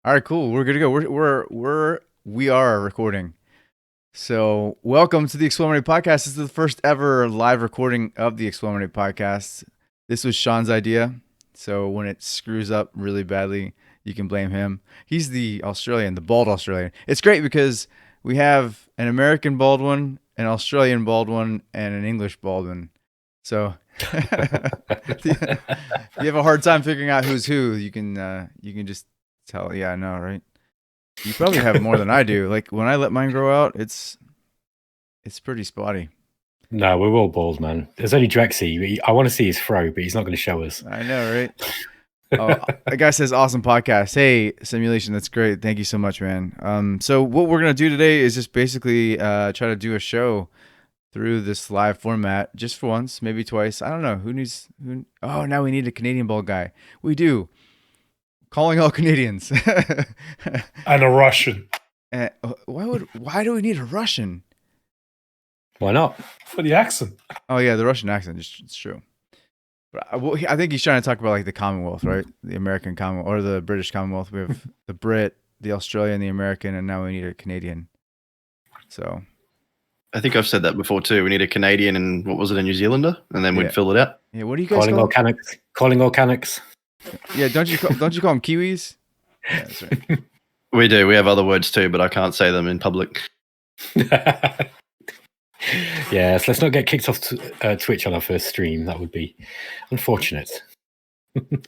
All right, cool. We're good to go. We are recording. So, welcome to the eXplorminate podcast. This is the first ever live recording of the eXplorminate podcast. This was Sean's idea. So, when it screws up really badly, you can blame him. He's the Australian, the bald Australian. It's great because we have an American bald one, an Australian bald one, and an English bald one. So, if you have a hard time figuring out who's who, you can just tell. Yeah, I know, right? You probably have more than I do. Like when I let mine grow out, it's pretty spotty. No, we're all bald, man. There's only Drexy. I want to see his throw, but he's not going to show us. I know, right? Oh, a guy says, "Awesome podcast." Hey, Simulation, that's great. Thank you so much, man. So what we're gonna do today is just basically try to do a show through this live format, just for once, maybe twice. I don't know. Who? Oh, now we need a Canadian bald guy. We do. Calling all Canadians. And a Russian. Why do we need a Russian? Why not? For the accent. Oh yeah, the Russian accent. It's true. But I think he's trying to talk about like the Commonwealth, right? The American Commonwealth or the British Commonwealth. We have the Brit, the Australian, the American, and now we need a Canadian. So I think I've said that before too. We need a Canadian and what was it, a New Zealander, and then we'd fill it out. Yeah, what do you guys call Calling all Canucks. Yeah, don't you call them Kiwis? Yeah, that's right. We do. We have other words too, but I can't say them in public. Yes, let's not get kicked off Twitch on our first stream. That would be unfortunate.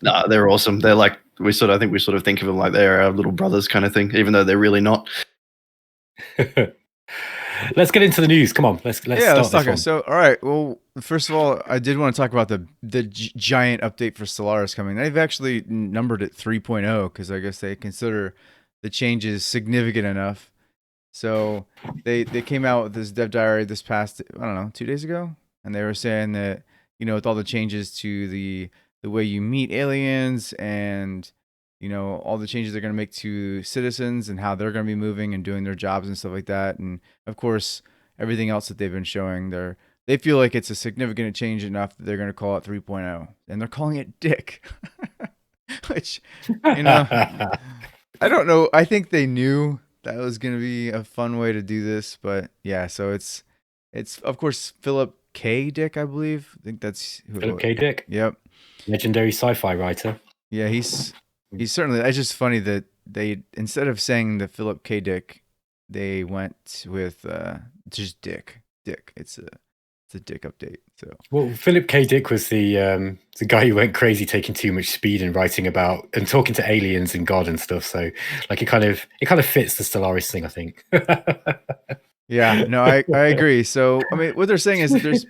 No, they're awesome. They're like I think we sort of think of them like they're our little brothers kind of thing, even though they're really not. Let's get into the news. Come on, let's talk it. So, all right. Well, first of all, I did want to talk about the giant update for Stellaris coming. They've actually numbered it 3.0 because I guess they consider the changes significant enough. So they came out with this dev diary this past 2 days ago, and they were saying that with all the changes to the way you meet aliens and all the changes they're going to make to citizens and how they're going to be moving and doing their jobs and stuff like that. And of course, everything else that they've been showing, they feel like it's a significant change enough that they're going to call it 3.0, and they're calling it Dick, which, I don't know. I think they knew that was going to be a fun way to do this, but yeah, so it's of course, Philip K. Dick, I believe. I think that's who Philip K. Dick. Yep. Legendary sci-fi writer. Yeah, he's certainly. It's just funny that they, instead of saying the Philip K. Dick, they went with just Dick. Dick. It's a Dick update. So well, Philip K. Dick was the guy who went crazy taking too much speed and writing about and talking to aliens and God and stuff. So like it kind of fits the Stellaris thing, I think. Yeah, no, I agree. So I mean, what they're saying is that there's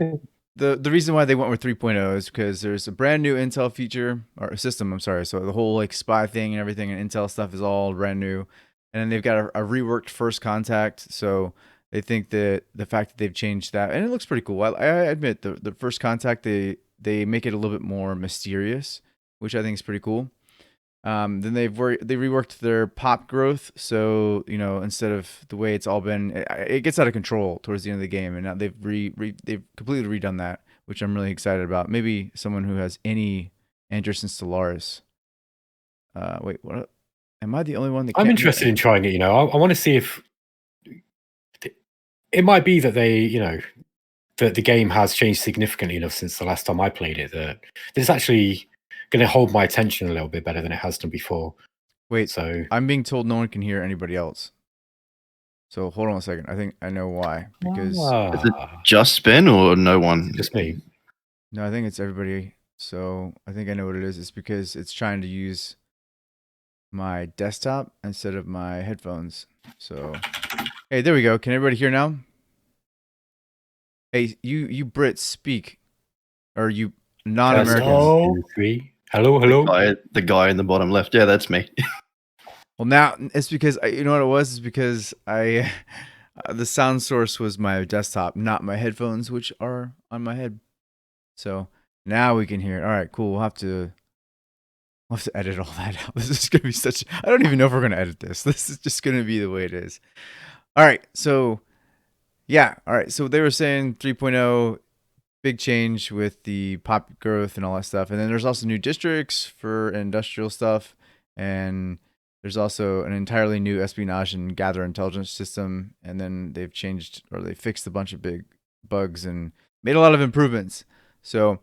the reason why they went with 3.0 is because there's a brand new Intel feature or system. I'm sorry. So the whole like spy thing and everything and Intel stuff is all brand new, and then they've got a reworked first contact. So they think that the fact that they've changed that, and it looks pretty cool. I admit the first contact, they make it a little bit more mysterious, which I think is pretty cool. Then they reworked their pop growth, so instead of the way it's all been, it gets out of control towards the end of the game, and now they've completely redone that, which I'm really excited about. Maybe someone who has any interest in Stellaris. Wait, what? Am I the only one that? I'm interested in trying it. I want to see if it might be that that the game has changed significantly enough since the last time I played it that it's actually going to hold my attention a little bit better than it has done before. Wait, so I'm being told no one can hear anybody else. So hold on a second. I think I know why. Because is it just Ben or no one? Just me. No, I think it's everybody. So I think I know what it is. It's because it's trying to use my desktop instead of my headphones. So hey, there we go. Can everybody hear now? Hey, you Brits, speak. Or you non-Americans. Hello. 2, 3. Hello. The guy in the bottom left. Yeah, that's me. Well, now it's because what it was is because I the sound source was my desktop, not my headphones, which are on my head. So now we can hear it. All right, cool. We'll have to edit all that out. This is gonna be I don't even know if we're gonna edit this. This is just gonna be the way it is. All right, so Yeah. All right. So they were saying 3.0, big change with the pop growth and all that stuff. And then there's also new districts for industrial stuff. And there's also an entirely new espionage and gather intelligence system. And then they've changed, or they fixed a bunch of big bugs and made a lot of improvements. So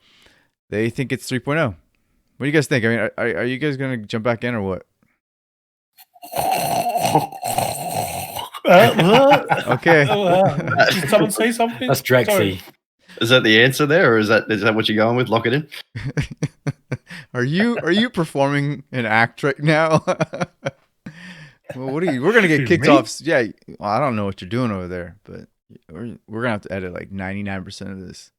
they think it's 3.0. What do you guys think? I mean, are you guys going to jump back in or what? What? Okay. Did someone say something? That's Drexy. Is that the answer there, or is that what you're going with? Lock it in. Are you performing an act right now? Well, what are you? We're gonna get kicked Me? off. Yeah, well, I don't know what you're doing over there, but we're gonna have to edit like 99% of this.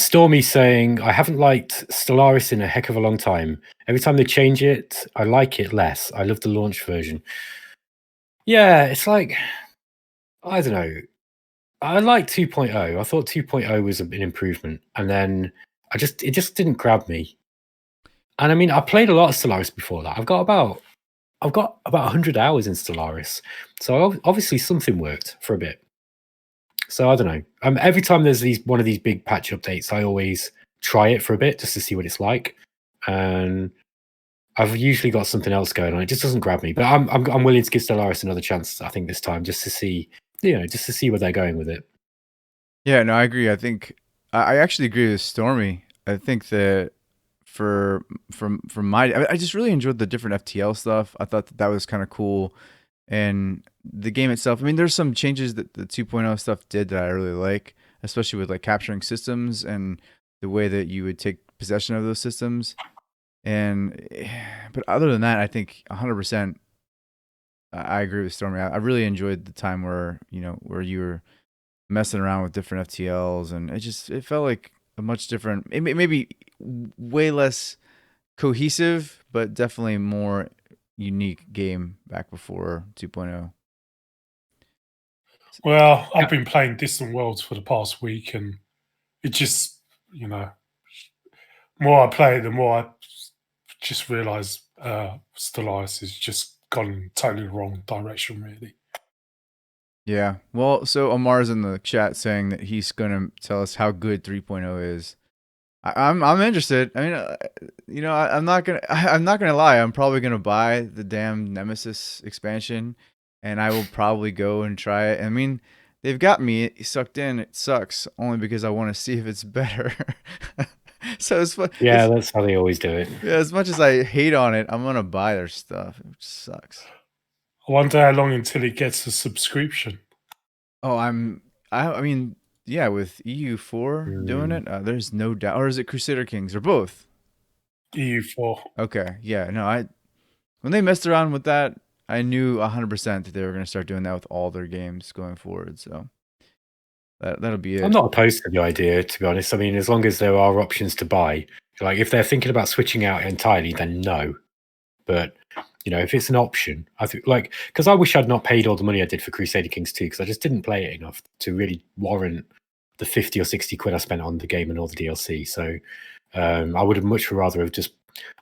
Stormy saying, I haven't liked Stellaris in a heck of a long time. Every time they change it, I like it less. I love the launch version. Yeah, it's like, I don't know. I like 2.0. I thought 2.0 was an improvement. And then it just didn't grab me. And I mean, I played a lot of Stellaris before that. I've got about 100 hours in Stellaris. So obviously something worked for a bit. So I don't know. Every time there's one of these big patch updates, I always try it for a bit just to see what it's like, and I've usually got something else going on. It just doesn't grab me. But I'm willing to give Stellaris another chance. I think this time just to see, just to see where they're going with it. Yeah, no, I agree. I think I actually agree with Stormy. I think that from my, I just really enjoyed the different FTL stuff. I thought that was kind of cool. And the game itself, I mean, there's some changes that the 2.0 stuff did that I really like, especially with like capturing systems and the way that you would take possession of those systems. And but other than that, I think 100% I agree with Stormy. I really enjoyed the time where where you were messing around with different FTLs, and it felt like a much different, maybe way less cohesive, but definitely more unique game back before 2.0. Well, I've been playing Distant Worlds for the past week, and it just, more I play it, the more I just realise Stellaris has just gone in totally the wrong direction, really. Yeah. Well, so Omar's in the chat saying that he's going to tell us how good 3.0 is. I'm interested. I mean, I'm not gonna lie. I'm probably gonna buy the damn Nemesis expansion, and I will probably go and try it. I mean, they've got me sucked in. It sucks only because I want to see if it's better. So it's fun. Yeah, that's how they always do it. Yeah, as much as I hate on it, I'm gonna buy their stuff. It sucks. I wonder how long until it gets a subscription. Oh, I mean, yeah, with EU4 doing it, there's no doubt. Or is it Crusader Kings or both? EU4. Okay, yeah, no, when they messed around with that, I knew 100% that they were going to start doing that with all their games going forward. So that'll be it. I'm not opposed to the idea, to be honest. I mean, as long as there are options to buy, like if they're thinking about switching out entirely, then no. But if it's an option, I think because I wish I'd not paid all the money I did for Crusader Kings 2 because I just didn't play it enough to really warrant the 50 or 60 quid I spent on the game and all the DLC. So I would have much rather have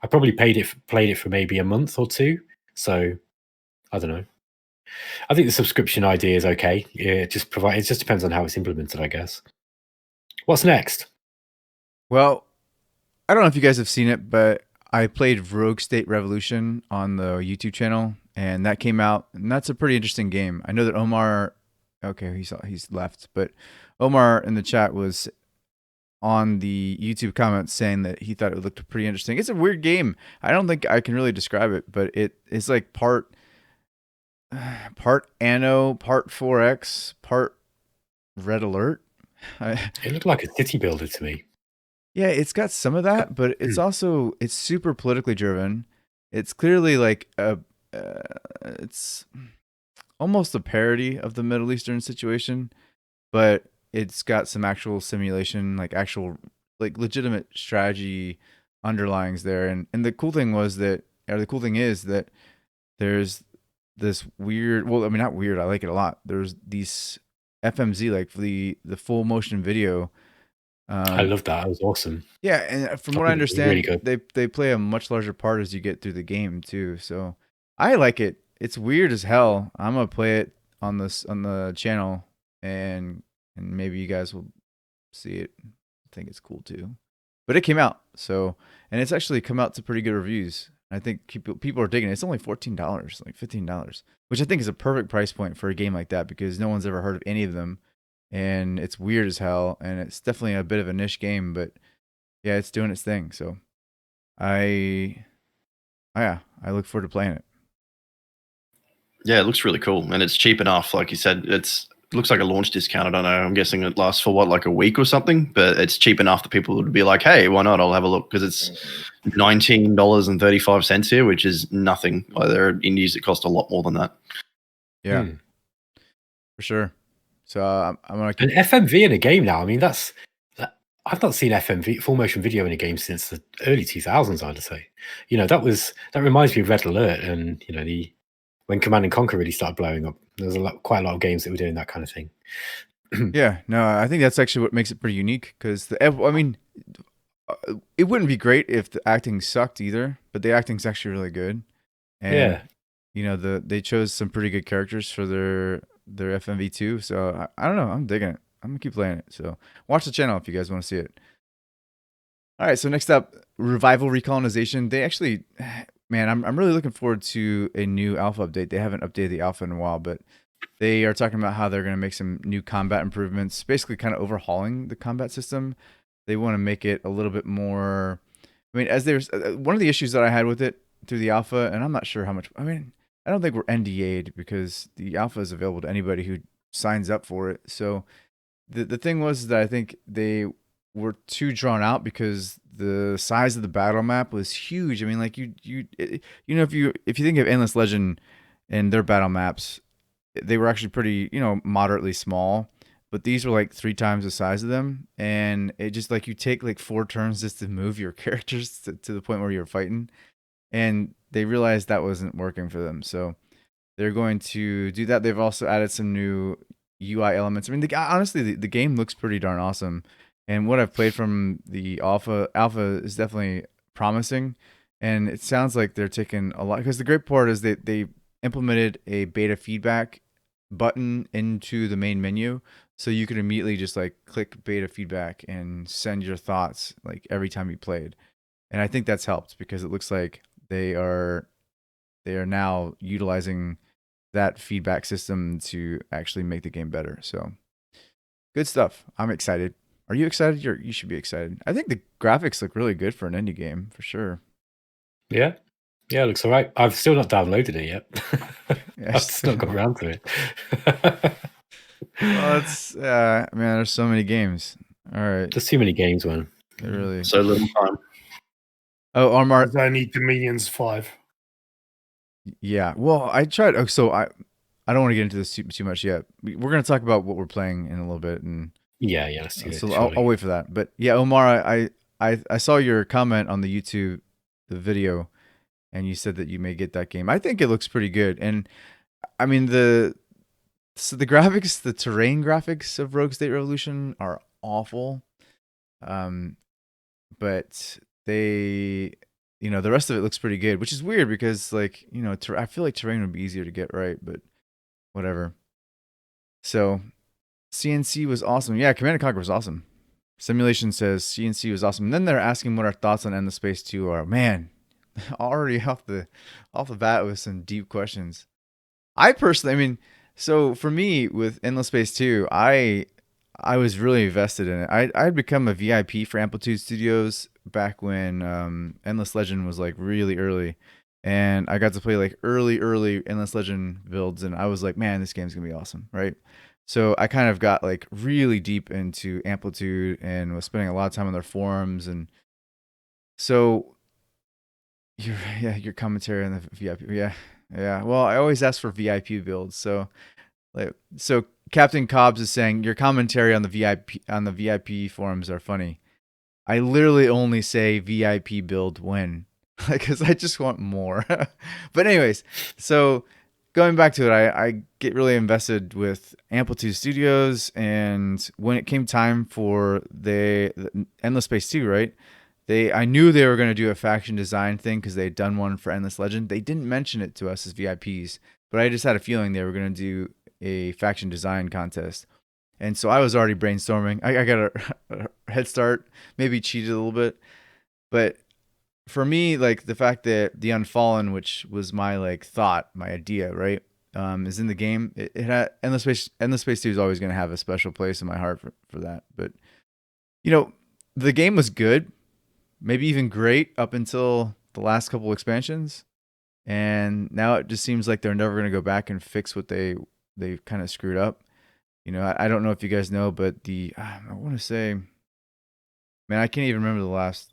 I probably played it for maybe a month or two. So I don't know. I think the subscription idea is okay. It just depends on how it's implemented, I guess. What's next? Well, I don't know if you guys have seen it, but I played Rogue State Revolution on the YouTube channel, and that came out, and that's a pretty interesting game. I know that Omar, okay, he's left, but Omar in the chat was on the YouTube comments saying that he thought it looked pretty interesting. It's a weird game. I don't think I can really describe it, but it's like part Anno, part 4X, part Red Alert. It looked like a city builder to me. Yeah, it's got some of that, but it's super politically driven. It's clearly like it's almost a parody of the Middle Eastern situation, but it's got some actual simulation, like actual like legitimate strategy underlyings there. And the cool thing is that there's this weird, well, I mean, not weird, I like it a lot. There's these FMZ, like the full motion video. I love that. It was awesome. Yeah, and from what I understand, really good. they play a much larger part as you get through the game too. So I like it. It's weird as hell. I'm gonna play it. on the channel, and maybe you guys will see it. I think it's cool too. But it came out, and it's actually come out to pretty good reviews. I think people are digging it. It's only $14, like $15, which I think is a perfect price point for a game like that because no one's ever heard of any of them, and it's weird as hell, and it's definitely a bit of a niche game, but yeah, it's doing its thing. So I look forward to playing it. Yeah, it looks really cool, and it's cheap enough. Like you said, it looks like a launch discount. I don't know. I'm guessing it lasts for what, like a week or something. But it's cheap enough that people would be like, "Hey, why not? I'll have a look." Because it's $19.35 here, which is nothing. Like, there are indies that cost a lot more than that. Yeah, for sure. So I'm gonna keep... an FMV in a game now. I mean, I've not seen FMV, full motion video, in a game since the early 2000s. I'd say, that reminds me of Red Alert, and when Command and Conquer really started blowing up. There's quite a lot of games that were doing that kind of thing. Yeah, no, I think that's actually what makes it pretty unique because it wouldn't be great if the acting sucked either, but the acting's actually really good. And, they chose some pretty good characters for their FMV too. So I don't know, I'm digging it. I'm gonna keep playing it. So watch the channel if you guys want to see it. All right, so next up, Revival Recolonization. They actually, man, I'm really looking forward to a new alpha update. They haven't updated the alpha in a while, but they are talking about how they're going to make some new combat improvements, basically kind of overhauling the combat system. They want to make it a little bit more. I mean, as there's one of the issues that I had with it through the alpha, and I'm not sure how much. I mean, I don't think we're NDA'd because the alpha is available to anybody who signs up for it. So the thing was that I think they were too drawn out because the size of the battle map was huge. I mean, like if you think of Endless Legend and their battle maps, they were actually pretty, moderately small, but these were like 3 times the size of them. And it just like you take like 4 turns just to move your characters to the point where you're fighting. And they realized that wasn't working for them. So they're going to do that. They've also added some new UI elements. I mean, honestly, the game looks pretty darn awesome. And what I've played from the alpha is definitely promising. And it sounds like they're taking a lot, because the great part is they implemented a beta feedback button into the main menu, so you can immediately just like click beta feedback and send your thoughts like every time you played. And I think that's helped because it looks like they are now utilizing that feedback system to actually make the game better. So good stuff. I'm excited. Are you excited? You should be excited. I think the graphics look really good for an indie game for sure. Yeah, it looks all right. I've still not downloaded it yet. Yeah, I've just not got around to it. Well, it's man, there's so many games. All right, There's too many games, man. really. So little time. Oh, Armar. There's only Dominions 5. Yeah. Well, I tried. Oh, so I don't want to get into this too much yet. We're going to talk about what we're playing in a little bit, and Yeah, let's do it. so I'll wait for that. But yeah, Omar, I saw your comment on the YouTube, the video, and you said that you may get that game. I think it looks pretty good, and I mean the graphics, the terrain graphics of Rogue State Revolution are awful, but they, the rest of it looks pretty good, which is weird because like I feel like terrain would be easier to get right, but whatever. So CNC was awesome. Yeah, Command & Conquer was awesome. Simulation says CNC was awesome. And then they're asking what our thoughts on Endless Space 2 are. Man, already off the bat with some deep questions. I personally, I mean, so for me with Endless Space 2, I was really invested in it. I'd become a VIP for Amplitude Studios back when Endless Legend was like really early. And I got to play like early Endless Legend builds, and I was like, man, this game's gonna be awesome, right? So I kind of got like really deep into Amplitude and was spending a lot of time on their forums. And so your commentary on the VIP. Yeah. Well, I always ask for VIP builds. So Captain Cobbs is saying your commentary on the VIP forums are funny. I literally only say VIP build when, because I just want more. But anyways, so going back to it, I get really invested with Amplitude Studios, and when it came time for the Endless Space 2, right? I knew they were going to do a faction design thing because they had done one for Endless Legend. They didn't mention it to us as VIPs, but I just had a feeling they were going to do a faction design contest. And so I was already brainstorming. I got a head start, maybe cheated a little bit. But for me, like the fact that the Unfallen, which was my like thought, my idea, right, is in the game. It had Endless Space. Endless Space 2 is always going to have a special place in my heart for that. But you know, the game was good, maybe even great up until the last couple expansions, and now it just seems like they're never going to go back and fix what they kind of screwed up. You know, I don't know if you guys know, but I want to say, man, I can't even remember the last.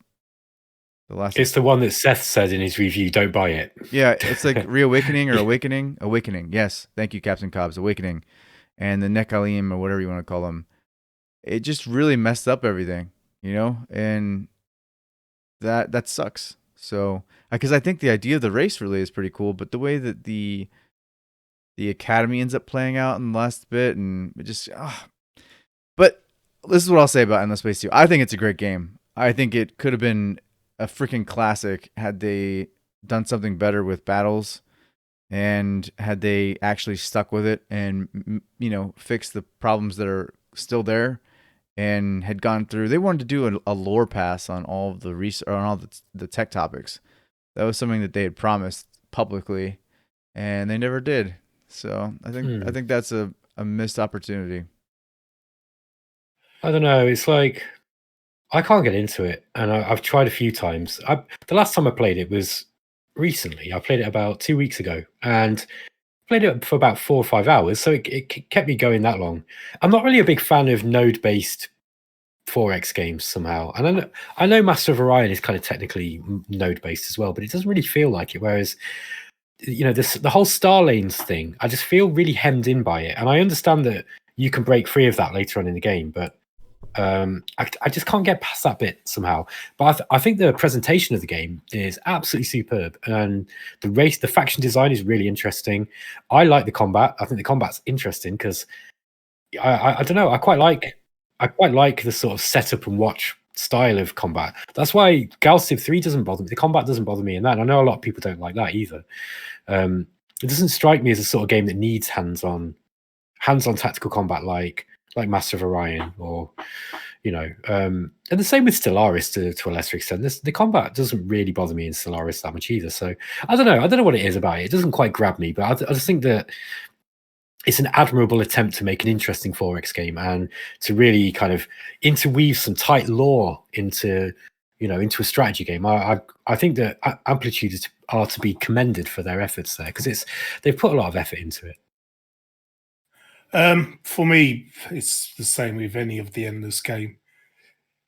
It's the one that Seth said in his review, don't buy it. Yeah, it's like Reawakening or Awakening. Awakening. Yes. Thank you, Captain Cobbs. Awakening. And the Nekalim or whatever you want to call them. It just really messed up everything, you know? And that sucks. So, because I think the idea of the race relay is pretty cool, but the way that the academy ends up playing out in the last bit, and it just, But this is what I'll say about Endless Space 2. I think it's a great game. I think it could have been a freaking classic had they done something better with battles, and had they actually stuck with it and, you know, fixed the problems that are still there, and had gone through. They wanted to do a lore pass on all of the on all the tech topics. That was something that they had promised publicly, and they never did. So I think that's a missed opportunity. I don't know. It's like I can't get into it, and I've tried a few times. The last time I played it was recently. I played it about 2 weeks ago, and played it for about 4 or 5 hours. So it kept me going that long. I'm not really a big fan of node-based 4X games somehow, and I know Master of Orion is kind of technically node-based as well, but it doesn't really feel like it. Whereas, you know, the whole Star Lanes thing, I just feel really hemmed in by it, and I understand that you can break free of that later on in the game, but I just can't get past that bit somehow. But I think the presentation of the game is absolutely superb, and the faction design is really interesting. I like the combat. I think the combat's interesting because I don't know. I quite like the sort of setup and watch style of combat. That's why Galciv 3 doesn't bother me. The combat doesn't bother me in that. And I know a lot of people don't like that either. It doesn't strike me as a sort of game that needs hands-on tactical combat like Master of Orion, or, you know, and the same with Stellaris to a lesser extent. The combat doesn't really bother me in Stellaris that much either. So I don't know what it is about it. It doesn't quite grab me, but I just think that it's an admirable attempt to make an interesting 4X game and to really kind of interweave some tight lore into a strategy game. I think that Amplitude are to be commended for their efforts there, because they've put a lot of effort into it. For me, it's the same with any of the Endless game.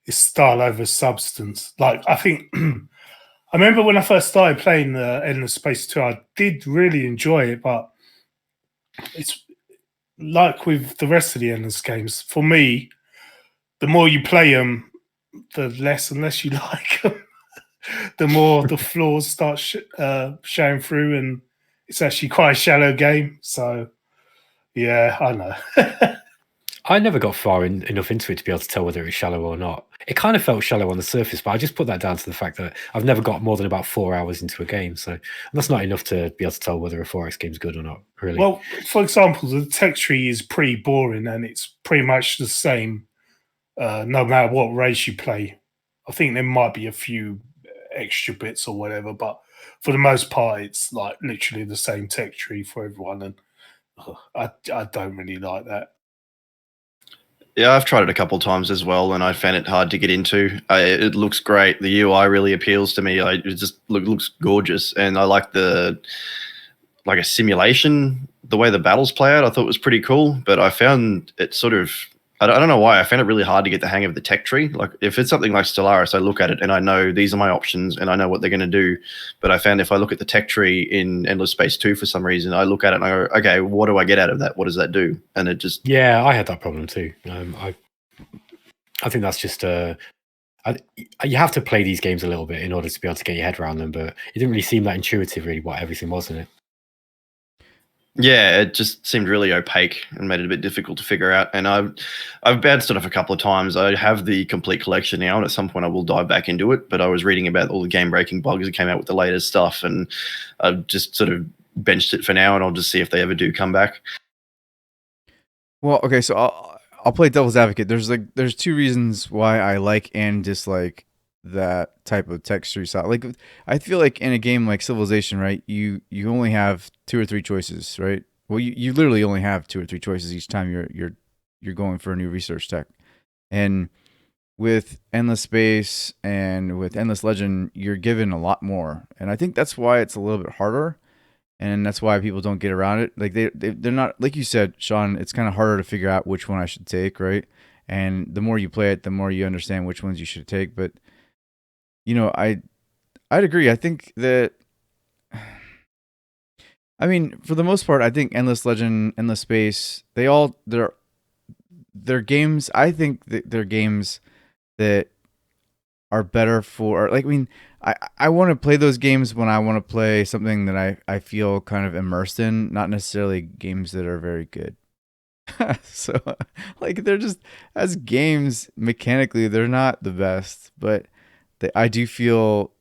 It's style over substance. Like, I think I remember when I first started playing the Endless Space 2, I did really enjoy it, but it's like with the rest of the Endless games. For me, the more you play them, the less and less you like them. The more the flaws start showing through, and it's actually quite a shallow game. So, yeah, I know. I never got far enough into it to be able to tell whether it was shallow or not. It kind of felt shallow on the surface, but I just put that down to the fact that I've never got more than about 4 hours into a game. So that's not enough to be able to tell whether a 4X game is good or not, really. Well, for example, the tech tree is pretty boring, and it's pretty much the same no matter what race you play. I think there might be a few extra bits or whatever, but for the most part, it's like literally the same tech tree for everyone, and I don't really like that. Yeah, I've tried it a couple of times as well, and I found it hard to get into. It looks great. The UI really appeals to me. It just looks gorgeous, and I like a simulation. The way the battles play out, I thought was pretty cool. But I found it sort of, I don't know why, I found it really hard to get the hang of the tech tree. Like, if it's something like Stellaris, I look at it and I know these are my options and I know what they're going to do. But I found if I look at the tech tree in Endless Space 2 for some reason, I look at it and I go, okay, what do I get out of that? What does that do? And it just... Yeah, I had that problem too. I think that's just... you have to play these games a little bit in order to be able to get your head around them, but it didn't really seem that intuitive, really, what everything was in it. Yeah, it just seemed really opaque and made it a bit difficult to figure out. And I've bounced it off a couple of times. I have the complete collection now, and at some point I will dive back into it. But I was reading about all the game-breaking bugs that came out with the latest stuff, and I've just sort of benched it for now, and I'll just see if they ever do come back. Well, okay, so I'll play devil's advocate. There's two reasons why I like and dislike that type of texture style. Like I feel like in a game like Civilization, right? You only have two or three choices, right? Well, you literally only have two or three choices each time you're going for a new research tech. And with Endless Space and with Endless Legend, you're given a lot more. And I think that's why it's a little bit harder, and that's why people don't get around it. Like they're not, like you said, Sean. It's kind of harder to figure out which one I should take, right? And the more you play it, the more you understand which ones you should take. But I'd agree. I think that, I mean, for the most part, I think Endless Legend, Endless Space, they're games. I think that they're games that are better for, like, I mean, I want to play those games when I want to play something that I feel kind of immersed in, not necessarily games that are very good. So like they're just, as games mechanically they're not the best, but I do feel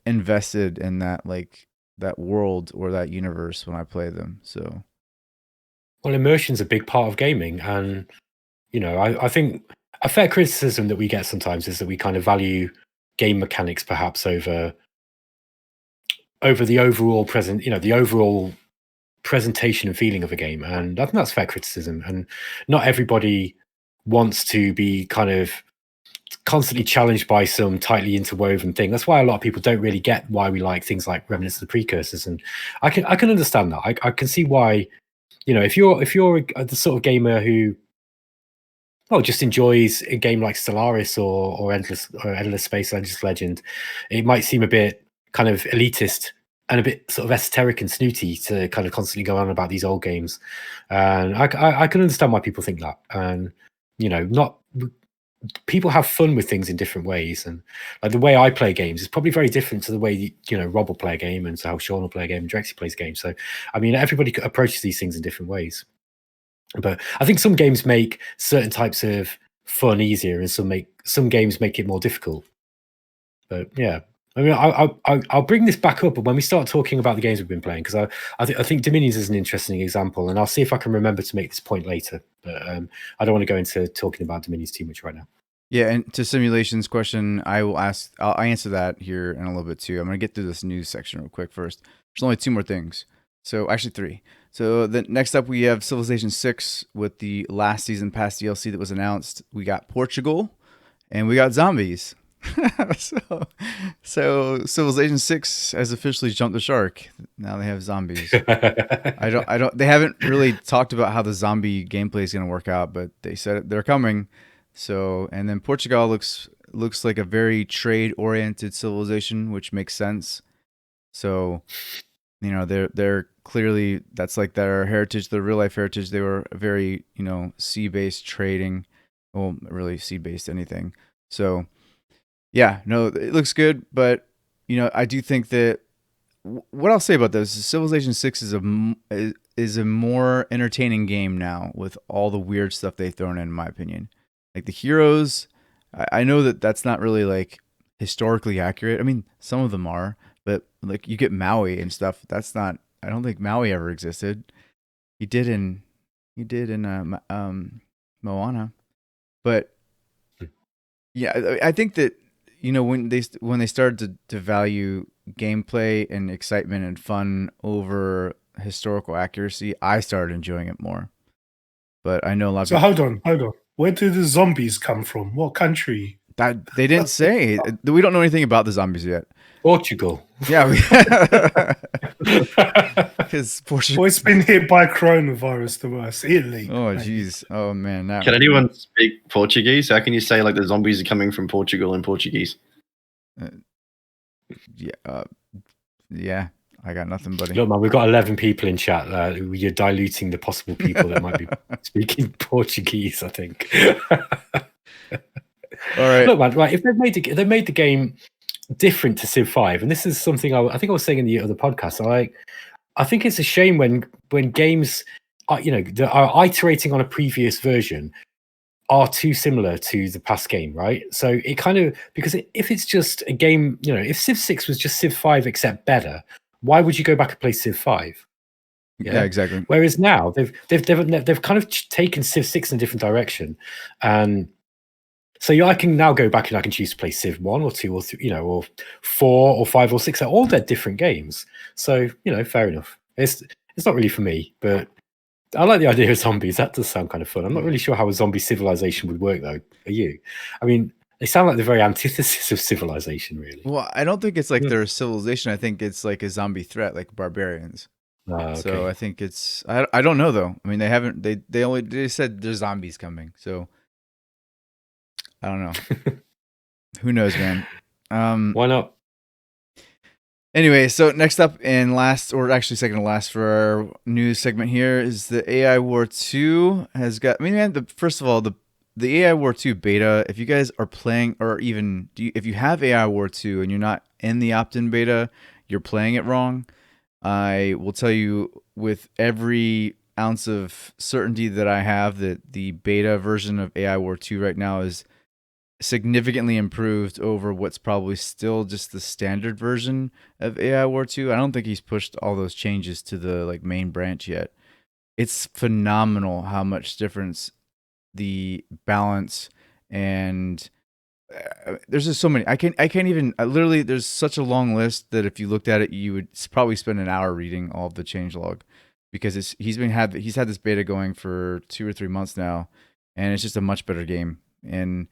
invested in that, like that world or that universe when I play them. So Well, immersion's a big part of gaming, and I think a fair criticism that we get sometimes is that we kind of value game mechanics perhaps over the overall the overall presentation and feeling of a game, and I think that's fair criticism. And not everybody wants to be kind of constantly challenged by some tightly interwoven thing. That's why a lot of people don't really get why we like things like Remnants of the Precursors, and I can understand that. I can see why, if you're the sort of gamer who just enjoys a game like Stellaris or Endless Space, Endless Legend, it might seem a bit kind of elitist and a bit sort of esoteric and snooty to kind of constantly go on about these old games. And I can understand why people think that. And not people have fun with things in different ways, and like the way I play games is probably very different to the way Rob will play a game, and so how Sean will play a game, and Drexy plays a game. So I mean, everybody approaches these things in different ways. But I think some games make certain types of fun easier, and some games make it more difficult. But yeah, I mean, I'll bring this back up when we start talking about the games we've been playing, because I think Dominions is an interesting example, and I'll see if I can remember to make this point later. But I don't want to go into talking about Dominions too much right now. yeah, and to Simulation's question, I'll answer that here in a little bit too. I'm gonna get through this news section real quick first. There's only two more things. So actually three. So the next up we have Civilization 6 with the last season pass DLC that was announced. We got Portugal and we got zombies. so Civilization 6 has officially jumped the shark. Now they have zombies. They haven't really talked about how the zombie gameplay is going to work out, but they said they're coming. So, and then Portugal looks like a very trade oriented civilization, which makes sense. So, they're clearly, that's like their heritage, their real life heritage. They were very, sea-based trading. Well, really sea-based anything. So, yeah, no, it looks good, but I do think that what I'll say about this is Civilization 6 is a more entertaining game now with all the weird stuff they've thrown in my opinion. Like the heroes, I know that that's not really like historically accurate. I mean, some of them are, but like you get Maui and stuff. That's not. I don't think Maui ever existed. He did in Moana, but yeah, I think that when they started to value gameplay and excitement and fun over historical accuracy, I started enjoying it more. But I know a lot of So people, hold on. Where do the zombies come from? What country? that they didn't say. We don't know anything about the zombies yet. Portugal. Yeah, because Portugal. Well, it's been hit by coronavirus the worst. Italy. Oh jeez. Oh man. Now. Can anyone speak Portuguese? How can you say like the zombies are coming from Portugal in Portuguese? Yeah. I got nothing, buddy. Look, man, we've got 11 people in chat. You're diluting the possible people that might be speaking Portuguese, I think. All right. Look, man, right, if they've made the game different to Civ 5, and this is something I think I was saying in the other podcast. I think it's a shame when games are iterating on a previous version are too similar to the past game, right? So it kind of, because if it's just a game, if Civ 6 was just Civ 5 except better, why would you go back and play Civ 5? Yeah, exactly. Whereas now they've kind of taken Civ 6 in a different direction, and so I can now go back and I can choose to play Civ 1 or 2 or 3, or 4 or 5 or 6. They're all different games. So fair enough. It's not really for me, but I like the idea of zombies. That does sound kind of fun. I'm not really sure how a zombie civilization would work, though. Are you? I mean, they sound like the very antithesis of civilization, really. Well, I don't think it's like their civilization. I think it's like a zombie threat, like barbarians. Okay. So I think it's. I don't know though. I mean, they said there's zombies coming. So I don't know. Who knows, man? Why not? Anyway, so next up and last, or actually second to last for our news segment here is the AI War 2 has got. I mean, man, first of all, the AI War 2 beta. If you guys are playing, or even if you have AI War 2 and you're not in the opt-in beta, you're playing it wrong. I will tell you with every ounce of certainty that I have that the beta version of AI War 2 right now is significantly improved over what's probably still just the standard version of AI War 2. I don't think he's pushed all those changes to the main branch yet. It's phenomenal how much difference the balance and there's just so many. I can't even literally there's such a long list that if you looked at it you would probably spend an hour reading all of the changelog because he's had this beta going for 2 or 3 months now and it's just a much better game. And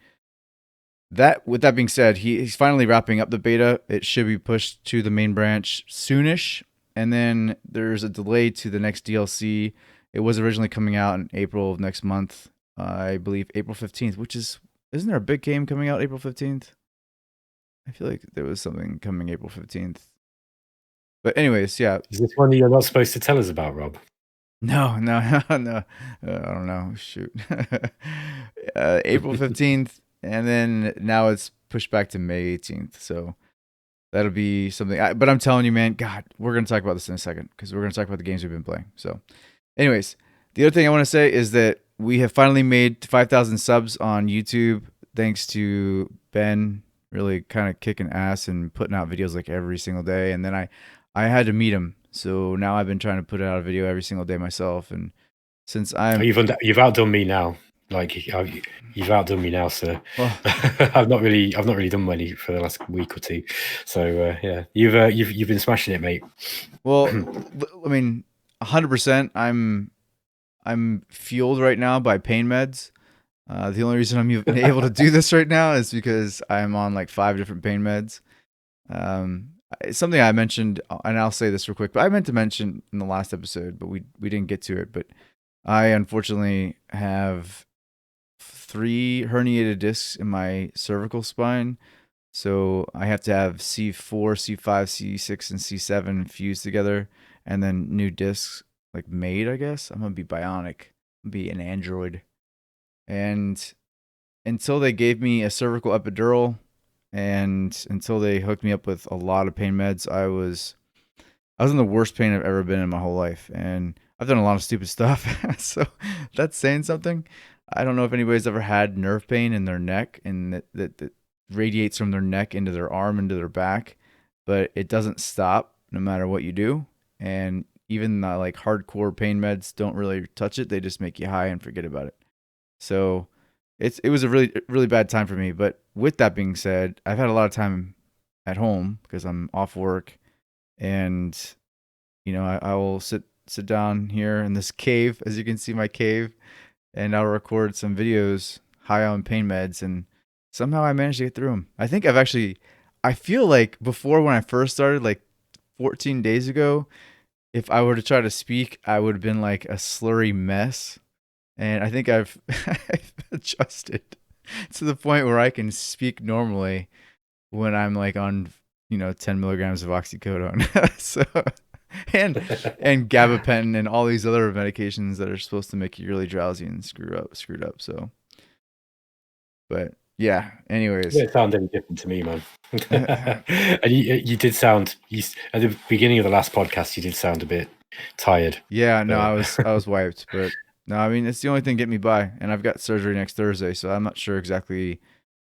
with that being said, he's finally wrapping up the beta. It should be pushed to the main branch soonish, and then there's a delay to the next DLC. It was originally coming out in April of next month, I believe April 15th, which isn't there a big game coming out April 15th? I feel like there was something coming April 15th. But anyways, yeah. Is this one that you're not supposed to tell us about, Rob? No. I don't know. Shoot. April 15th. And then now it's pushed back to May 18th. So that'll be something. But I'm telling you, man, God, we're going to talk about this in a second because we're going to talk about the games we've been playing. So anyways, the other thing I want to say is that we have finally made 5,000 subs on YouTube thanks to Ben really kind of kicking ass and putting out videos like every single day. And then I had to meet him. So now I've been trying to put out a video every single day myself. And since you've outdone me now. You've outdone me now, sir. Well, I've not really done many for the last week or two. So yeah, you've been smashing it, mate. Well, I mean, 100%. I'm fueled right now by pain meds. The only reason I'm even able to do this right now is because I'm on like 5 different pain meds. Something I mentioned, and I'll say this real quick, but I meant to mention in the last episode, but we didn't get to it. But I unfortunately have 3 herniated discs in my cervical spine. So I have to have C4, C5, C6, and C7 fused together and then new discs made, I guess. I'm going to be bionic. I'm going to be an android. And until they gave me a cervical epidural and until they hooked me up with a lot of pain meds, I was in the worst pain I've ever been in my whole life. And I've done a lot of stupid stuff. So that's saying something. I don't know if anybody's ever had nerve pain in their neck and that radiates from their neck into their arm, into their back, but it doesn't stop no matter what you do. And even hardcore pain meds don't really touch it. They just make you high and forget about it. So it was a really, really bad time for me. But with that being said, I've had a lot of time at home because I'm off work and, I will sit down here in this cave, as you can see my cave, and I'll record some videos high on pain meds, and somehow I managed to get through them. I think I feel like before when I first started, 14 days ago, if I were to try to speak, I would have been like a slurry mess. And I think I've adjusted to the point where I can speak normally when I'm on, 10 milligrams of oxycodone. So, and gabapentin and all these other medications that are supposed to make you really drowsy and screwed up. So, but yeah. Anyways, it sounds any different to me, man. And you did sound. At the beginning of the last podcast, you did sound a bit tired. Yeah, no, I was wiped, but no, I mean it's the only thing getting me by, and I've got surgery next Thursday, so I'm not sure exactly